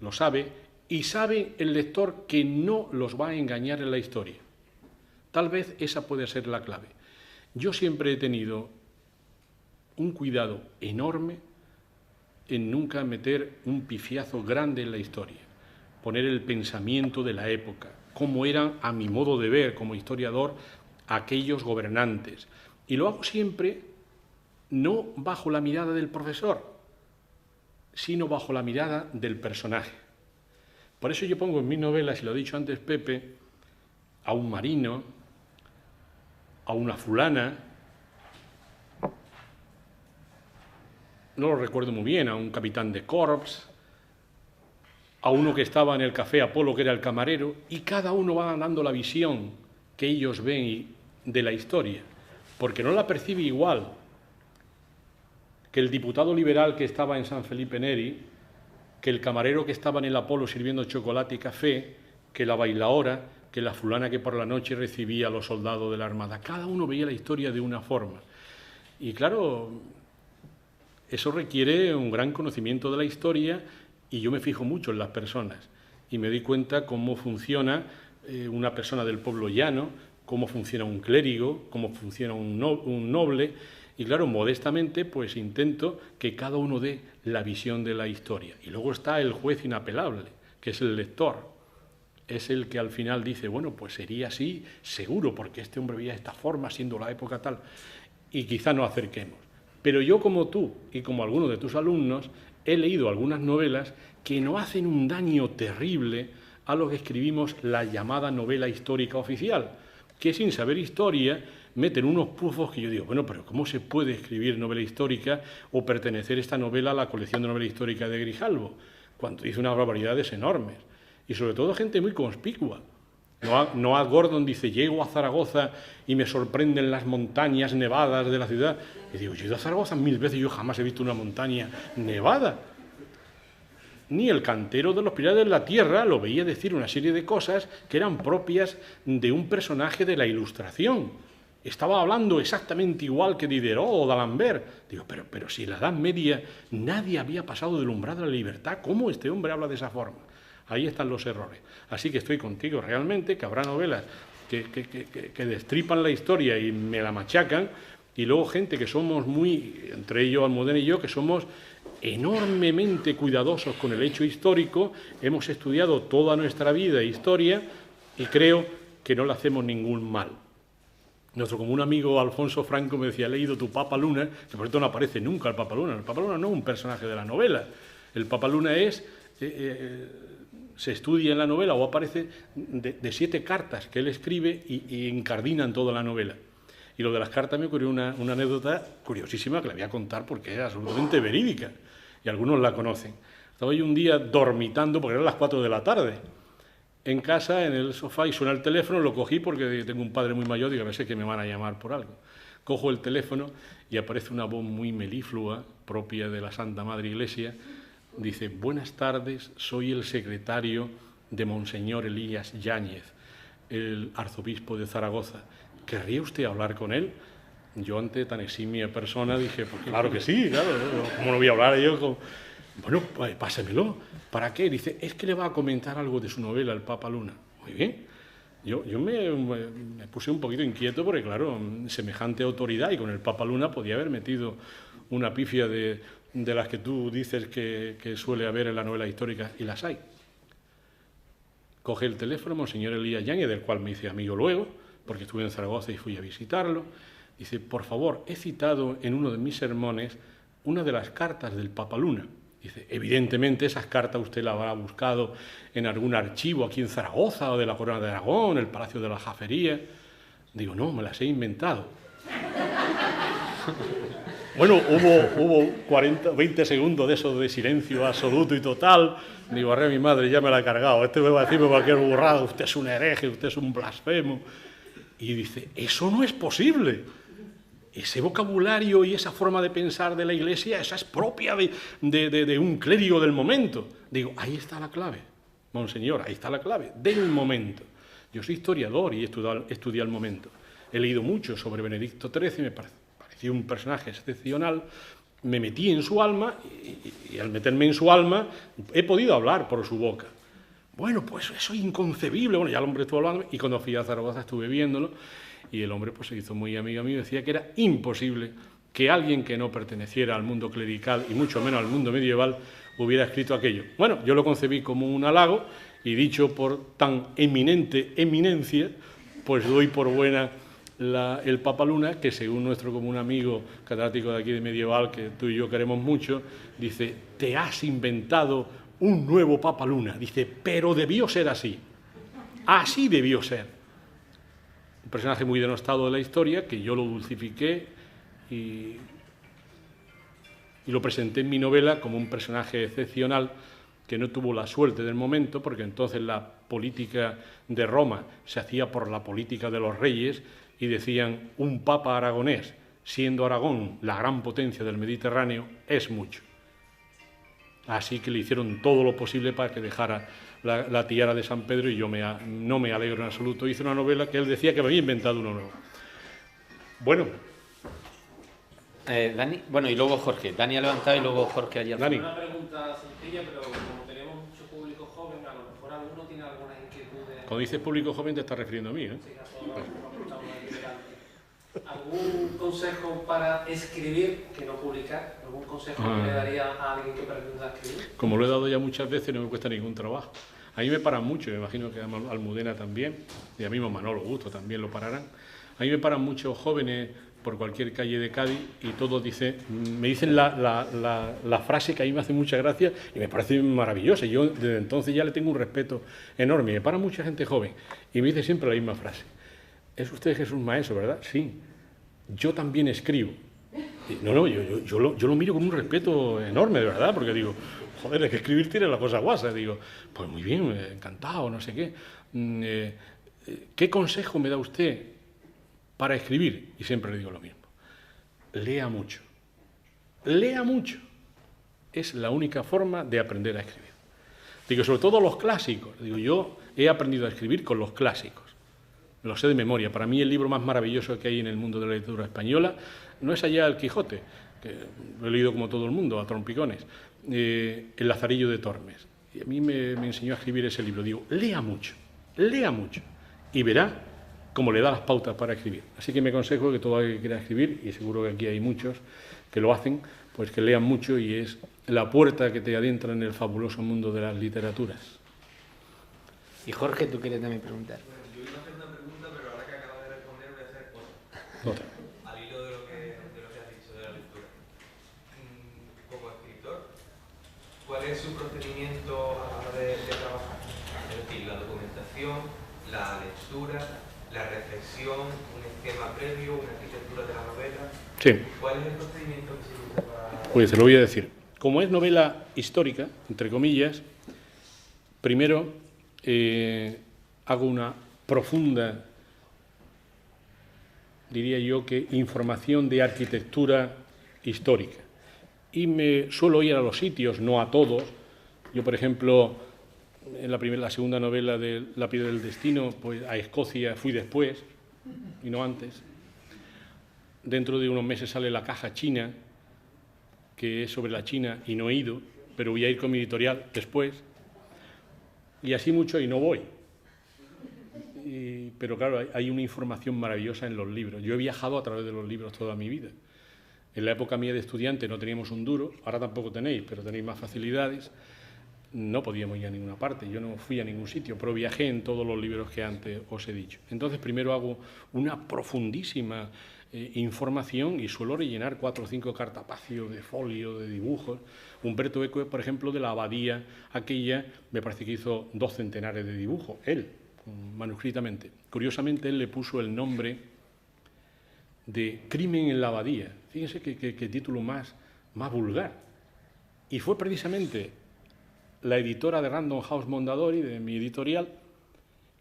lo sabe, y sabe el lector que no los va a engañar en la historia. Tal vez esa puede ser la clave. Yo siempre he tenido un cuidado enorme en nunca meter un pifiazo grande en la historia, poner el pensamiento de la época, cómo eran, a mi modo de ver como historiador, aquellos gobernantes. Y lo hago siempre no bajo la mirada del profesor, sino bajo la mirada del personaje. Por eso yo pongo en mis novelas, y lo ha dicho antes Pepe, a un marino, a una fulana, no lo recuerdo muy bien, a un capitán de corps, a uno que estaba en el Café Apolo, que era el camarero, y cada uno va dando la visión que ellos ven de la historia. porque no la percibe igual que el diputado liberal que estaba en San Felipe Neri, que el camarero que estaba en el Apolo sirviendo chocolate y café, que la bailaora, que la fulana que por la noche recibía a los soldados de la Armada. Cada uno veía la historia de una forma. Y claro, eso requiere un gran conocimiento de la historia, y yo me fijo mucho en las personas y me doy cuenta cómo funciona una persona del pueblo llano, cómo funciona un clérigo, cómo funciona un noble, y claro, modestamente pues intento que cada uno dé la visión de la historia. Y luego está el juez inapelable, que es el lector. Es el que al final dice, bueno, pues sería así, seguro, porque este hombre veía de esta forma, siendo la época tal, y quizá nos acerquemos. Pero yo, como tú y como algunos de tus alumnos, he leído algunas novelas que nos hacen un daño terrible a los que escribimos la llamada novela histórica oficial, que sin saber historia meten unos pufos que yo digo, bueno, pero ¿cómo se puede escribir novela histórica o pertenecer esta novela a la colección de novela histórica de Grijalbo, cuando dice unas barbaridades enormes? Y sobre todo gente muy conspicua. Noah Gordon dice, llego a Zaragoza y me sorprenden las montañas nevadas de la ciudad. Y digo, yo he ido a Zaragoza 1000 veces y yo jamás he visto una montaña nevada. Ni el cantero de los Pilares de la Tierra lo veía decir una serie de cosas que eran propias de un personaje de la Ilustración. Estaba hablando exactamente igual que Diderot o d'Alembert. Digo, pero si en la Edad Media nadie había pasado del umbral de la libertad, ¿cómo este hombre habla de esa forma? Ahí están los errores. Así que estoy contigo realmente, que habrá novelas que destripan la historia y me la machacan, y luego gente que somos muy, entre ellos Almudena y yo, que somos enormemente cuidadosos con el hecho histórico, hemos estudiado toda nuestra vida historia y creo que no le hacemos ningún mal. Nuestro común amigo Alfonso Franco me decía, he leído tu Papa Luna, que por cierto no aparece nunca el Papa Luna. El Papa Luna no es un personaje de la novela. El Papa Luna es... se estudia en la novela o aparece de 7 cartas que él escribe y encardinan toda la novela. Y lo de las cartas me ocurrió una anécdota curiosísima que la voy a contar porque es absolutamente verídica y algunos la conocen. Estaba yo un día dormitando, porque eran las 4 de la tarde, en casa, en el sofá, y suena el teléfono, lo cogí porque tengo un padre muy mayor, digo, a ver si es que me van a llamar por algo. Cojo el teléfono y aparece una voz muy meliflua, propia de la Santa Madre Iglesia. Dice, buenas tardes, soy el secretario de Monseñor Elías Yáñez, el arzobispo de Zaragoza. ¿Querría usted hablar con él? Yo, ante tan eximia persona, dije, pues claro que sí, claro, ¿cómo no voy a hablar yo con...? Bueno, pues pásemelo. ¿Para qué? Dice, es que le va a comentar algo de su novela, El Papa Luna. Muy bien. Yo me puse un poquito inquieto porque, claro, semejante autoridad, y con el Papa Luna podía haber metido una pifia de las que tú dices que suele haber en la novela histórica, y las hay. Coge el teléfono, Monseñor Elías Yáñez, del cual me hice amigo luego, porque estuve en Zaragoza y fui a visitarlo. Dice, por favor, he citado en uno de mis sermones una de las cartas del Papa Luna. Dice, evidentemente esas cartas usted las habrá buscado en algún archivo aquí en Zaragoza, o de la Corona de Aragón, el Palacio de la Jafería. Digo, no, me las he inventado. Bueno, hubo 20 segundos de eso de silencio absoluto y total. Digo, arre, mi madre, ya me la ha cargado. Este me va a decirme cualquier burrada, usted es un hereje, usted es un blasfemo. Y dice, eso no es posible. Ese vocabulario y esa forma de pensar de la Iglesia, esa es propia de un clérigo del momento. Digo, ahí está la clave, monseñor, ahí está la clave, del momento. Yo soy historiador y he estudiado el momento. He leído mucho sobre Benedicto XIII y me pareció un personaje excepcional. Me metí en su alma y al meterme en su alma he podido hablar por su boca. Bueno, pues eso es inconcebible. Bueno, ya el hombre estuvo hablando y cuando fui a Zaragoza estuve viéndolo. Y el hombre pues se hizo muy amigo mío, decía que era imposible que alguien que no perteneciera al mundo clerical y mucho menos al mundo medieval hubiera escrito aquello. Bueno, yo lo concebí como un halago y dicho por tan eminente eminencia, pues doy por buena el Papa Luna, que según nuestro común amigo catedrático de aquí de medieval, que tú y yo queremos mucho, dice, te has inventado un nuevo Papa Luna. Dice, pero debió ser así. Así debió ser. Un personaje muy denostado de la historia, que yo lo dulcifiqué y lo presenté en mi novela como un personaje excepcional que no tuvo la suerte del momento, porque entonces la política de Roma se hacía por la política de los reyes y decían un papa aragonés, siendo Aragón la gran potencia del Mediterráneo, es mucho. Así que le hicieron todo lo posible para que dejara la tiara de San Pedro y yo no me alegro en absoluto. Hice una novela que él decía que me había inventado uno nuevo. Bueno. Dani, bueno, y luego Jorge. Dani ha levantado y luego Jorge allá. Dani. Una pregunta sencilla, pero como tenemos mucho público joven, a lo mejor alguno tiene algunas inquietudes. Cuando dices público joven te estás refiriendo a mí, ¿eh? Sí, a todos los que estamos aquí delante. ¿Algún consejo para escribir, que no publicar? ¿Algún consejo que le daría a alguien que pretenda escribir? Como lo he dado ya muchas veces, no me cuesta ningún trabajo. A mí me paran mucho, me imagino que a Almudena también, y a mí Manolo Gusto también lo pararán. A mí me paran muchos jóvenes por cualquier calle de Cádiz y todos me dicen la frase que a mí me hace mucha gracia y me parece maravillosa. Yo desde entonces ya le tengo un respeto enorme. Me para mucha gente joven y me dice siempre la misma frase. ¿Es usted Jesús Maestro, verdad? Sí. Yo también escribo. Y, no, yo lo miro con un respeto enorme, de verdad, porque digo, joder, es que escribir tiene la cosa guasa. Digo, pues muy bien, encantado, no sé qué. ¿Qué consejo me da usted para escribir? Y siempre le digo lo mismo. Lea mucho. Lea mucho. Es la única forma de aprender a escribir. Digo, sobre todo los clásicos. Digo, yo he aprendido a escribir con los clásicos. Me lo sé de memoria. Para mí el libro más maravilloso que hay en el mundo de la literatura española no es allá El Quijote, que lo he leído como todo el mundo, a trompicones, El Lazarillo de Tormes. Y a mí me enseñó a escribir ese libro. Digo, lea mucho y verá cómo le da las pautas para escribir. Así que me aconsejo que todo aquel que quiera escribir, y seguro que aquí hay muchos que lo hacen, pues que lean mucho y es la puerta que te adentra en el fabuloso mundo de las literaturas. Y Jorge, tú quieres también preguntar. Bueno, yo iba a hacer una pregunta, pero ahora que acabas de responder voy a hacer Otra. al hilo de lo que has dicho de la lectura. Como escritor, ¿cuál es su procedimiento a la hora de trabajar? Es decir, la documentación, la lectura, la reflexión, un esquema previo, una arquitectura de la novela. Sí. ¿Cuál es el procedimiento que se usa para...? Pues te lo voy a decir. Como es novela histórica, entre comillas, primero hago una profunda, diría yo, que información de arquitectura histórica. Y me suelo ir a los sitios, no a todos. Yo, por ejemplo, en la segunda novela de La piedra del destino, pues a Escocia fui después y no antes. Dentro de unos meses sale La caja china, que es sobre la China y no he ido, pero voy a ir con mi editorial después. Y así mucho y no voy. Pero claro, hay una información maravillosa en los libros. Yo he viajado a través de los libros toda mi vida. En la época mía de estudiante no teníamos un duro, ahora tampoco tenéis, pero tenéis más facilidades. No podíamos ir a ninguna parte, yo no fui a ningún sitio, pero viajé en todos los libros que antes os he dicho. Entonces primero hago una profundísima información y suelo rellenar 4 o 5 cartapacios de folio, de dibujos. Humberto Eco, por ejemplo, de la abadía aquella, me parece que hizo 2 centenares de dibujos, él, manuscritamente. Curiosamente, él le puso el nombre de Crimen en la abadía. Fíjense qué título más vulgar. Y fue precisamente la editora de Random House Mondadori, de mi editorial,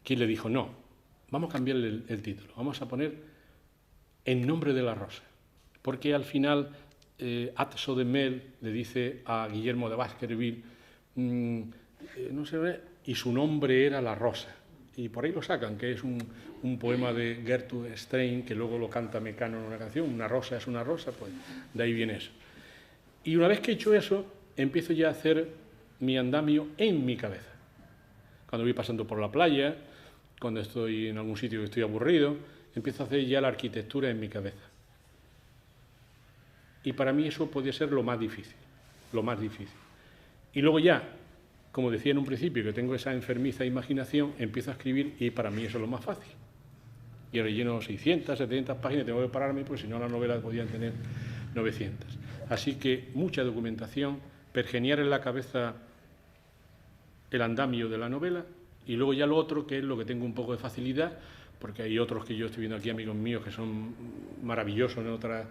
quien le dijo, no, vamos a cambiarle el título, vamos a poner En nombre de la rosa, porque al final Atso de Mel le dice a Guillermo de Baskerville, no sé, y su nombre era La rosa, y por ahí lo sacan, que es un poema de Gertrude Stein, que luego lo canta Mecano en una canción, Una rosa es una rosa, pues de ahí viene eso. Y una vez que he hecho eso, empiezo ya a hacer mi andamio en mi cabeza. Cuando voy pasando por la playa, cuando estoy en algún sitio que estoy aburrido, empiezo a hacer ya la arquitectura en mi cabeza. Y para mí eso podía ser lo más difícil, lo más difícil. Y luego ya, como decía en un principio, que tengo esa enfermiza imaginación, empiezo a escribir y para mí eso es lo más fácil. Y relleno 600, 700 páginas, tengo que pararme porque si no las novelas podían tener 900. Así que mucha documentación, pergeniar en la cabeza el andamio de la novela y luego ya lo otro, que es lo que tengo un poco de facilidad, porque hay otros que yo estoy viendo aquí, amigos míos, que son maravillosos en otras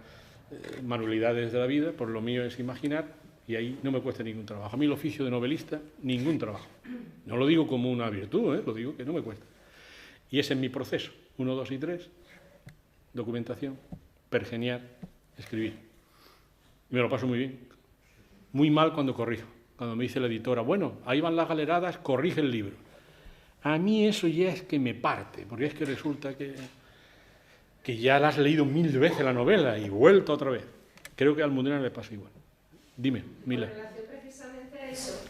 manualidades de la vida, por lo mío es imaginar y ahí no me cuesta ningún trabajo. A mí el oficio de novelista, ningún trabajo. No lo digo como una virtud, lo digo que no me cuesta. Y ese es mi proceso, 1, 2 y 3, documentación, pergeniar, escribir. Y me lo paso muy bien. Muy mal cuando corrijo. Cuando me dice la editora, bueno, ahí van las galeradas, corrige el libro. A mí eso ya es que me parte, porque es que resulta que ya la has leído 1000 veces la novela y vuelto otra vez. Creo que a Almudena le pasa igual. Dime, Mila. En relación precisamente a eso,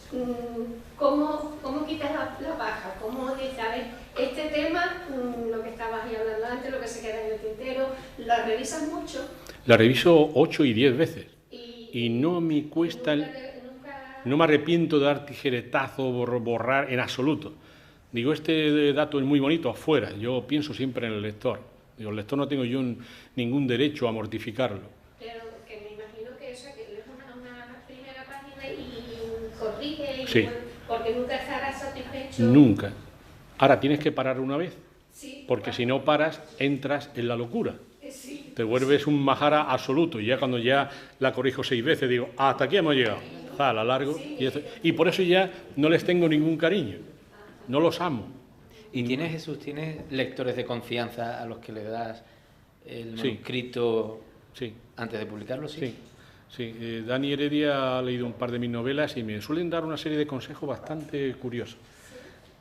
¿cómo quitas la paja? ¿Cómo dices, a ver, este tema, lo que estabas ahí hablando antes, lo que se queda en el tintero, ¿lo revisas mucho? La reviso 8 y 10 veces. Y no me cuesta... No me arrepiento de dar tijeretazo o borrar en absoluto. Digo, este dato es muy bonito, afuera. Yo pienso siempre en el lector. Digo, el lector no tengo yo ningún derecho a mortificarlo. Pero que me imagino que eso, que lees una primera página y corrige, Sí. porque nunca estarás satisfecho. Nunca. Ahora tienes que parar una vez, Sí, porque si no paras, entras en la locura. Sí. Te vuelves un majara absoluto. Y ya cuando ya la corrijo 6 veces, digo, hasta aquí hemos llegado. La largo. Y por eso ya no les tengo ningún cariño. No los amo. ¿Y tienes, Jesús, tienes lectores de confianza a los que le das el manuscrito antes de publicarlo? Sí. Dani Heredia ha leído un par de mis novelas y me suelen dar una serie de consejos bastante curiosos.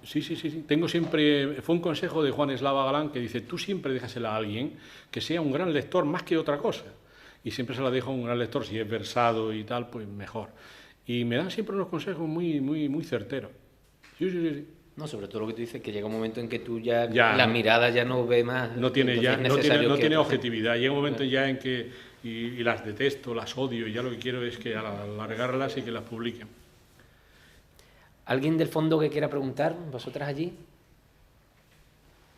Sí. Tengo siempre... Fue un consejo de Juan Eslava Galán que dice, tú siempre déjasela a alguien que sea un gran lector más que otra cosa. Y siempre se la dejo a un gran lector. Si es versado y tal, pues mejor. Y me dan siempre unos consejos muy certeros. Sí. No, sobre todo lo que tú dices, que llega un momento en que tú ya la mirada ya no ve más. No tiene objetividad. Llega un momento ya en que, y las detesto, las odio, y ya lo que quiero es que alargarlas y que las publiquen. ¿Alguien del fondo que quiera preguntar? ¿Vosotras allí?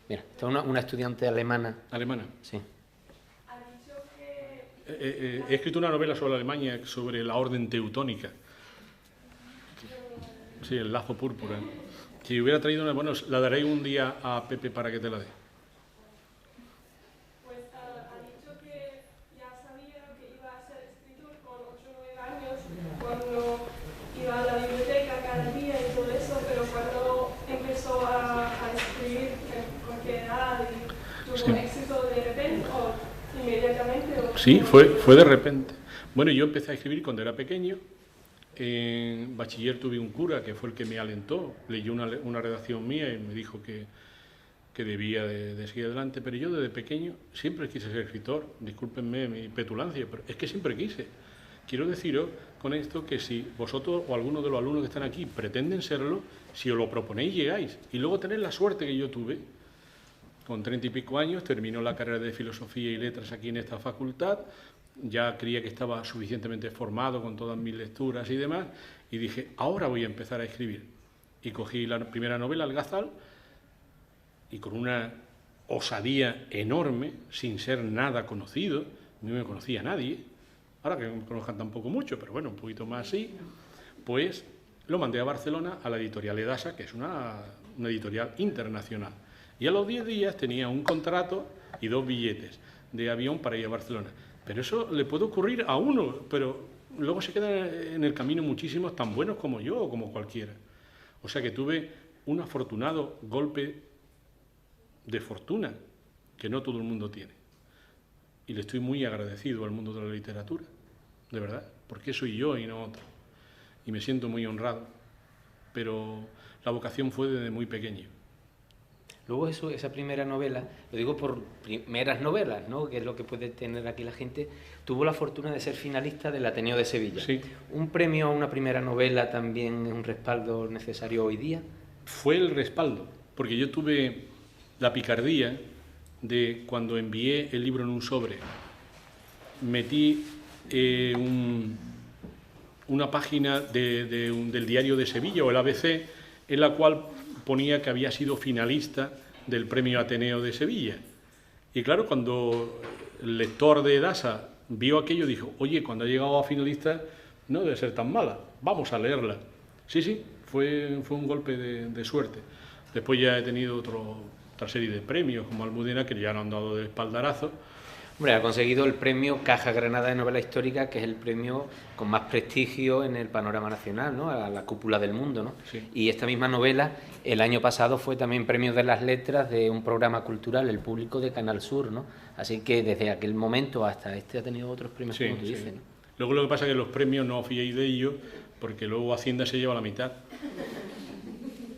Mira, esta es una estudiante alemana. ¿Alemana? Sí. He escrito una novela sobre Alemania, sobre la orden teutónica. Sí, el lazo púrpura. Si hubiera traído una... Bueno, la daré un día a Pepe para que te la dé. Pues ha dicho que ya sabía que iba a ser escritor con 8 o 9 años, cuando iba a la biblioteca cada día y todo eso, pero cuando empezó a escribir, ¿con qué edad? ¿Tuvo éxito de repente o inmediatamente? Sí, fue de repente. Bueno, yo empecé a escribir cuando era pequeño. En bachiller tuve un cura que fue el que me alentó, leyó una redacción mía y me dijo que debía de seguir adelante, pero yo desde pequeño siempre quise ser escritor. Discúlpenme mi petulancia, pero es que siempre quise. Quiero deciros con esto que si vosotros o alguno de los alumnos que están aquí pretenden serlo, si os lo proponéis llegáis. Y luego tener la suerte que yo tuve, con 30 y pico años, terminó la carrera de Filosofía y Letras aquí en esta facultad. Ya creía que estaba suficientemente formado con todas mis lecturas y demás, y dije, ahora voy a empezar a escribir. Y cogí la primera novela, El Gazal, y con una osadía enorme, sin ser nada conocido, no me conocía nadie, ahora que me conozcan tampoco mucho, pero bueno, un poquito más así, pues lo mandé a Barcelona a la editorial Edasa, que es una editorial internacional. Y a los 10 días tenía un contrato y 2 billetes de avión para ir a Barcelona. Pero eso le puede ocurrir a uno, pero luego se quedan en el camino muchísimos tan buenos como yo o como cualquiera. O sea que tuve un afortunado golpe de fortuna que no todo el mundo tiene. Y le estoy muy agradecido al mundo de la literatura, de verdad, porque soy yo y no otro. Y me siento muy honrado, pero la vocación fue desde muy pequeño. Luego esa primera novela, lo digo por primeras novelas, ¿no?, que es lo que puede tener aquí la gente, tuvo la fortuna de ser finalista del Ateneo de Sevilla. Sí. ¿Un premio a una primera novela también es un respaldo necesario hoy día? Fue el respaldo, porque yo tuve la picardía de cuando envié el libro en un sobre, metí una página del diario de Sevilla o el ABC, en la cual ponía que había sido finalista del premio Ateneo de Sevilla. Y claro, cuando el lector de Edasa vio aquello, dijo, oye, cuando ha llegado a finalista no debe ser tan mala, vamos a leerla. Sí, fue un golpe de suerte. Después ya he tenido otra serie de premios, como Almudena, que ya lo han dado de espaldarazo. Hombre, ha conseguido el premio Caja Granada de Novela Histórica, que es el premio con más prestigio en el panorama nacional, ¿no? A la cúpula del mundo, ¿no? Sí. Y esta misma novela, el año pasado, fue también premio de las letras de un programa cultural, El Público, de Canal Sur, ¿no? Así que desde aquel momento hasta este ha tenido otros premios, Sí, como tú dices, sí. ¿no? Luego lo que pasa es que los premios no os fiéis de ellos, porque luego Hacienda se lleva la mitad.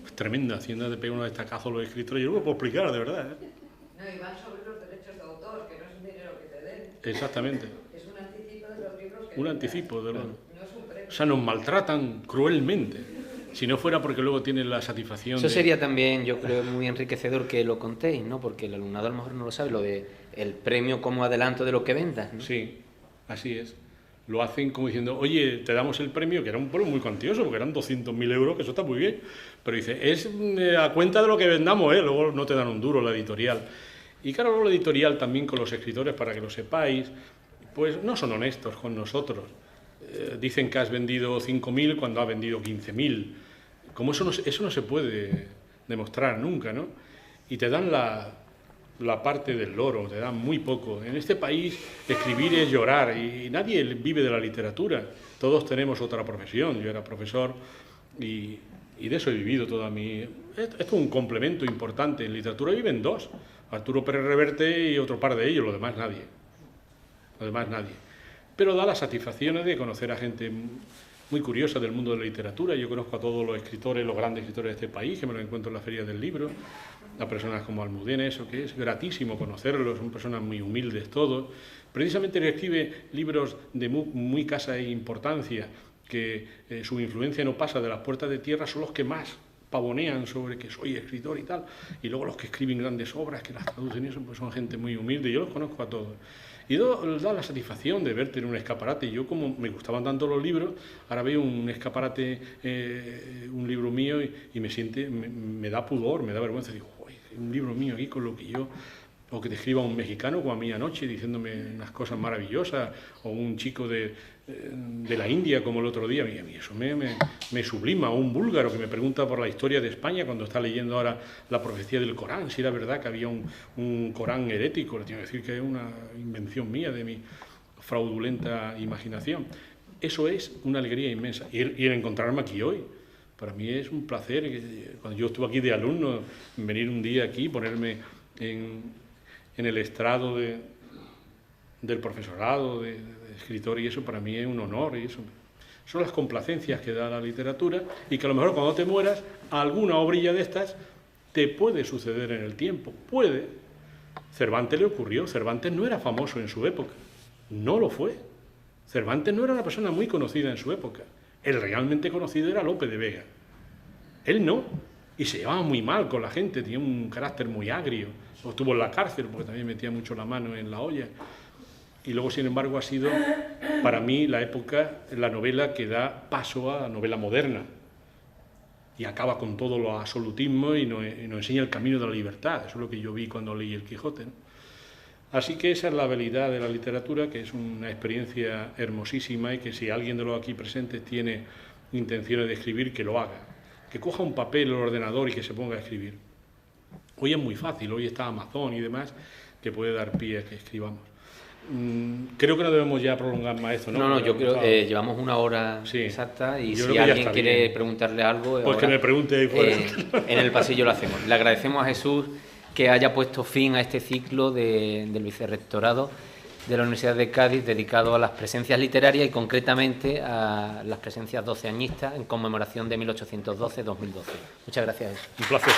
Es tremenda, Hacienda te pega unos destacazos a los escritores, yo no lo puedo explicar, de verdad, ¿eh? No, y van sobre los derechos de autor, que no es un dinero que te den. Exactamente. Es un anticipo de los libros que... Un anticipo de los... No es un premio. O sea, nos maltratan cruelmente. Si no fuera porque luego tienen la satisfacción Eso de... sería también, yo creo, muy enriquecedor que lo contéis, ¿no? Porque el alumnado a lo mejor no lo sabe, lo de el premio como adelanto de lo que vendas, ¿no? Sí, así es. Lo hacen como diciendo, oye, te damos el premio, que era un premio muy cuantioso, porque eran 200.000 euros, que eso está muy bien. Pero dice, es a cuenta de lo que vendamos, ¿eh? Luego no te dan un duro la editorial. Y claro, luego la editorial también con los escritores, para que lo sepáis, pues no son honestos con nosotros. Dicen que has vendido 5.000 cuando has vendido 15.000. Como eso no se puede demostrar nunca, ¿no? Y te dan la parte del loro, te dan muy poco. En este país escribir es llorar y nadie vive de la literatura. Todos tenemos otra profesión. Yo era profesor y de eso he vivido toda mi... Esto es un complemento importante. En literatura viven dos. Arturo Pérez Reverte y otro par de ellos, lo demás nadie. Lo demás nadie. Pero da las satisfacciones de conocer a gente muy curiosa del mundo de la literatura. Yo conozco a todos los escritores, los grandes escritores de este país, que me los encuentro en la Feria del Libro, a personas como Almudena, eso que es gratísimo conocerlos, son personas muy humildes todos. Precisamente él escribe libros de muy casa e importancia, que su influencia no pasa de las puertas de tierra, son los que más pavonean sobre que soy escritor y tal, y luego los que escriben grandes obras, que las traducen y eso, pues son gente muy humilde, yo los conozco a todos. Y da la satisfacción de verte en un escaparate. Yo, como me gustaban tanto los libros, ahora veo un escaparate, un libro mío, y me da pudor, me da vergüenza. Digo, un libro mío aquí con lo que yo... O que te escriba un mexicano como a mí anoche diciéndome unas cosas maravillosas, o un chico de la India como el otro día. A mí eso me sublima. O un búlgaro que me pregunta por la historia de España cuando está leyendo ahora la profecía del Corán, si era verdad que había un Corán herético. Le tengo que decir que es una invención mía de mi fraudulenta imaginación. Eso es una alegría inmensa. Y el encontrarme aquí hoy, para mí es un placer. Cuando yo estuve aquí de alumno, venir un día aquí, ponerme en el estrado del profesorado, de escritor, y eso para mí es un honor. Y eso son las complacencias que da la literatura, y que a lo mejor cuando te mueras, alguna obrilla de estas te puede suceder en el tiempo. Puede. Cervantes le ocurrió. Cervantes no era famoso en su época. No lo fue. Cervantes no era una persona muy conocida en su época. El realmente conocido era Lope de Vega. Él no. Y se llevaba muy mal con la gente, tenía un carácter muy agrio. Estuvo en la cárcel porque también metía mucho la mano en la olla. Y luego, sin embargo, ha sido para mí la novela que da paso a la novela moderna. Y acaba con todo lo absolutismo y nos enseña el camino de la libertad. Eso es lo que yo vi cuando leí El Quijote, ¿no? Así que esa es la habilidad de la literatura, que es una experiencia hermosísima, y que si alguien de los aquí presentes tiene intenciones de escribir, que lo haga. Que coja un papel, el ordenador, y que se ponga a escribir. Hoy es muy fácil, hoy está Amazon y demás, que puede dar pie a que escribamos. Creo que no debemos ya prolongar más esto, ¿no? No, yo creo que llevamos una hora exacta, y si alguien quiere preguntarle algo... Pues ahora, que me pregunte ahí fuera. En el pasillo lo hacemos. Le agradecemos a Jesús que haya puesto fin a este ciclo del Vicerrectorado de la Universidad de Cádiz, dedicado a las presencias literarias y concretamente a las presencias 12añistas en conmemoración de 1812-2012. Muchas gracias, Jesús. Un placer.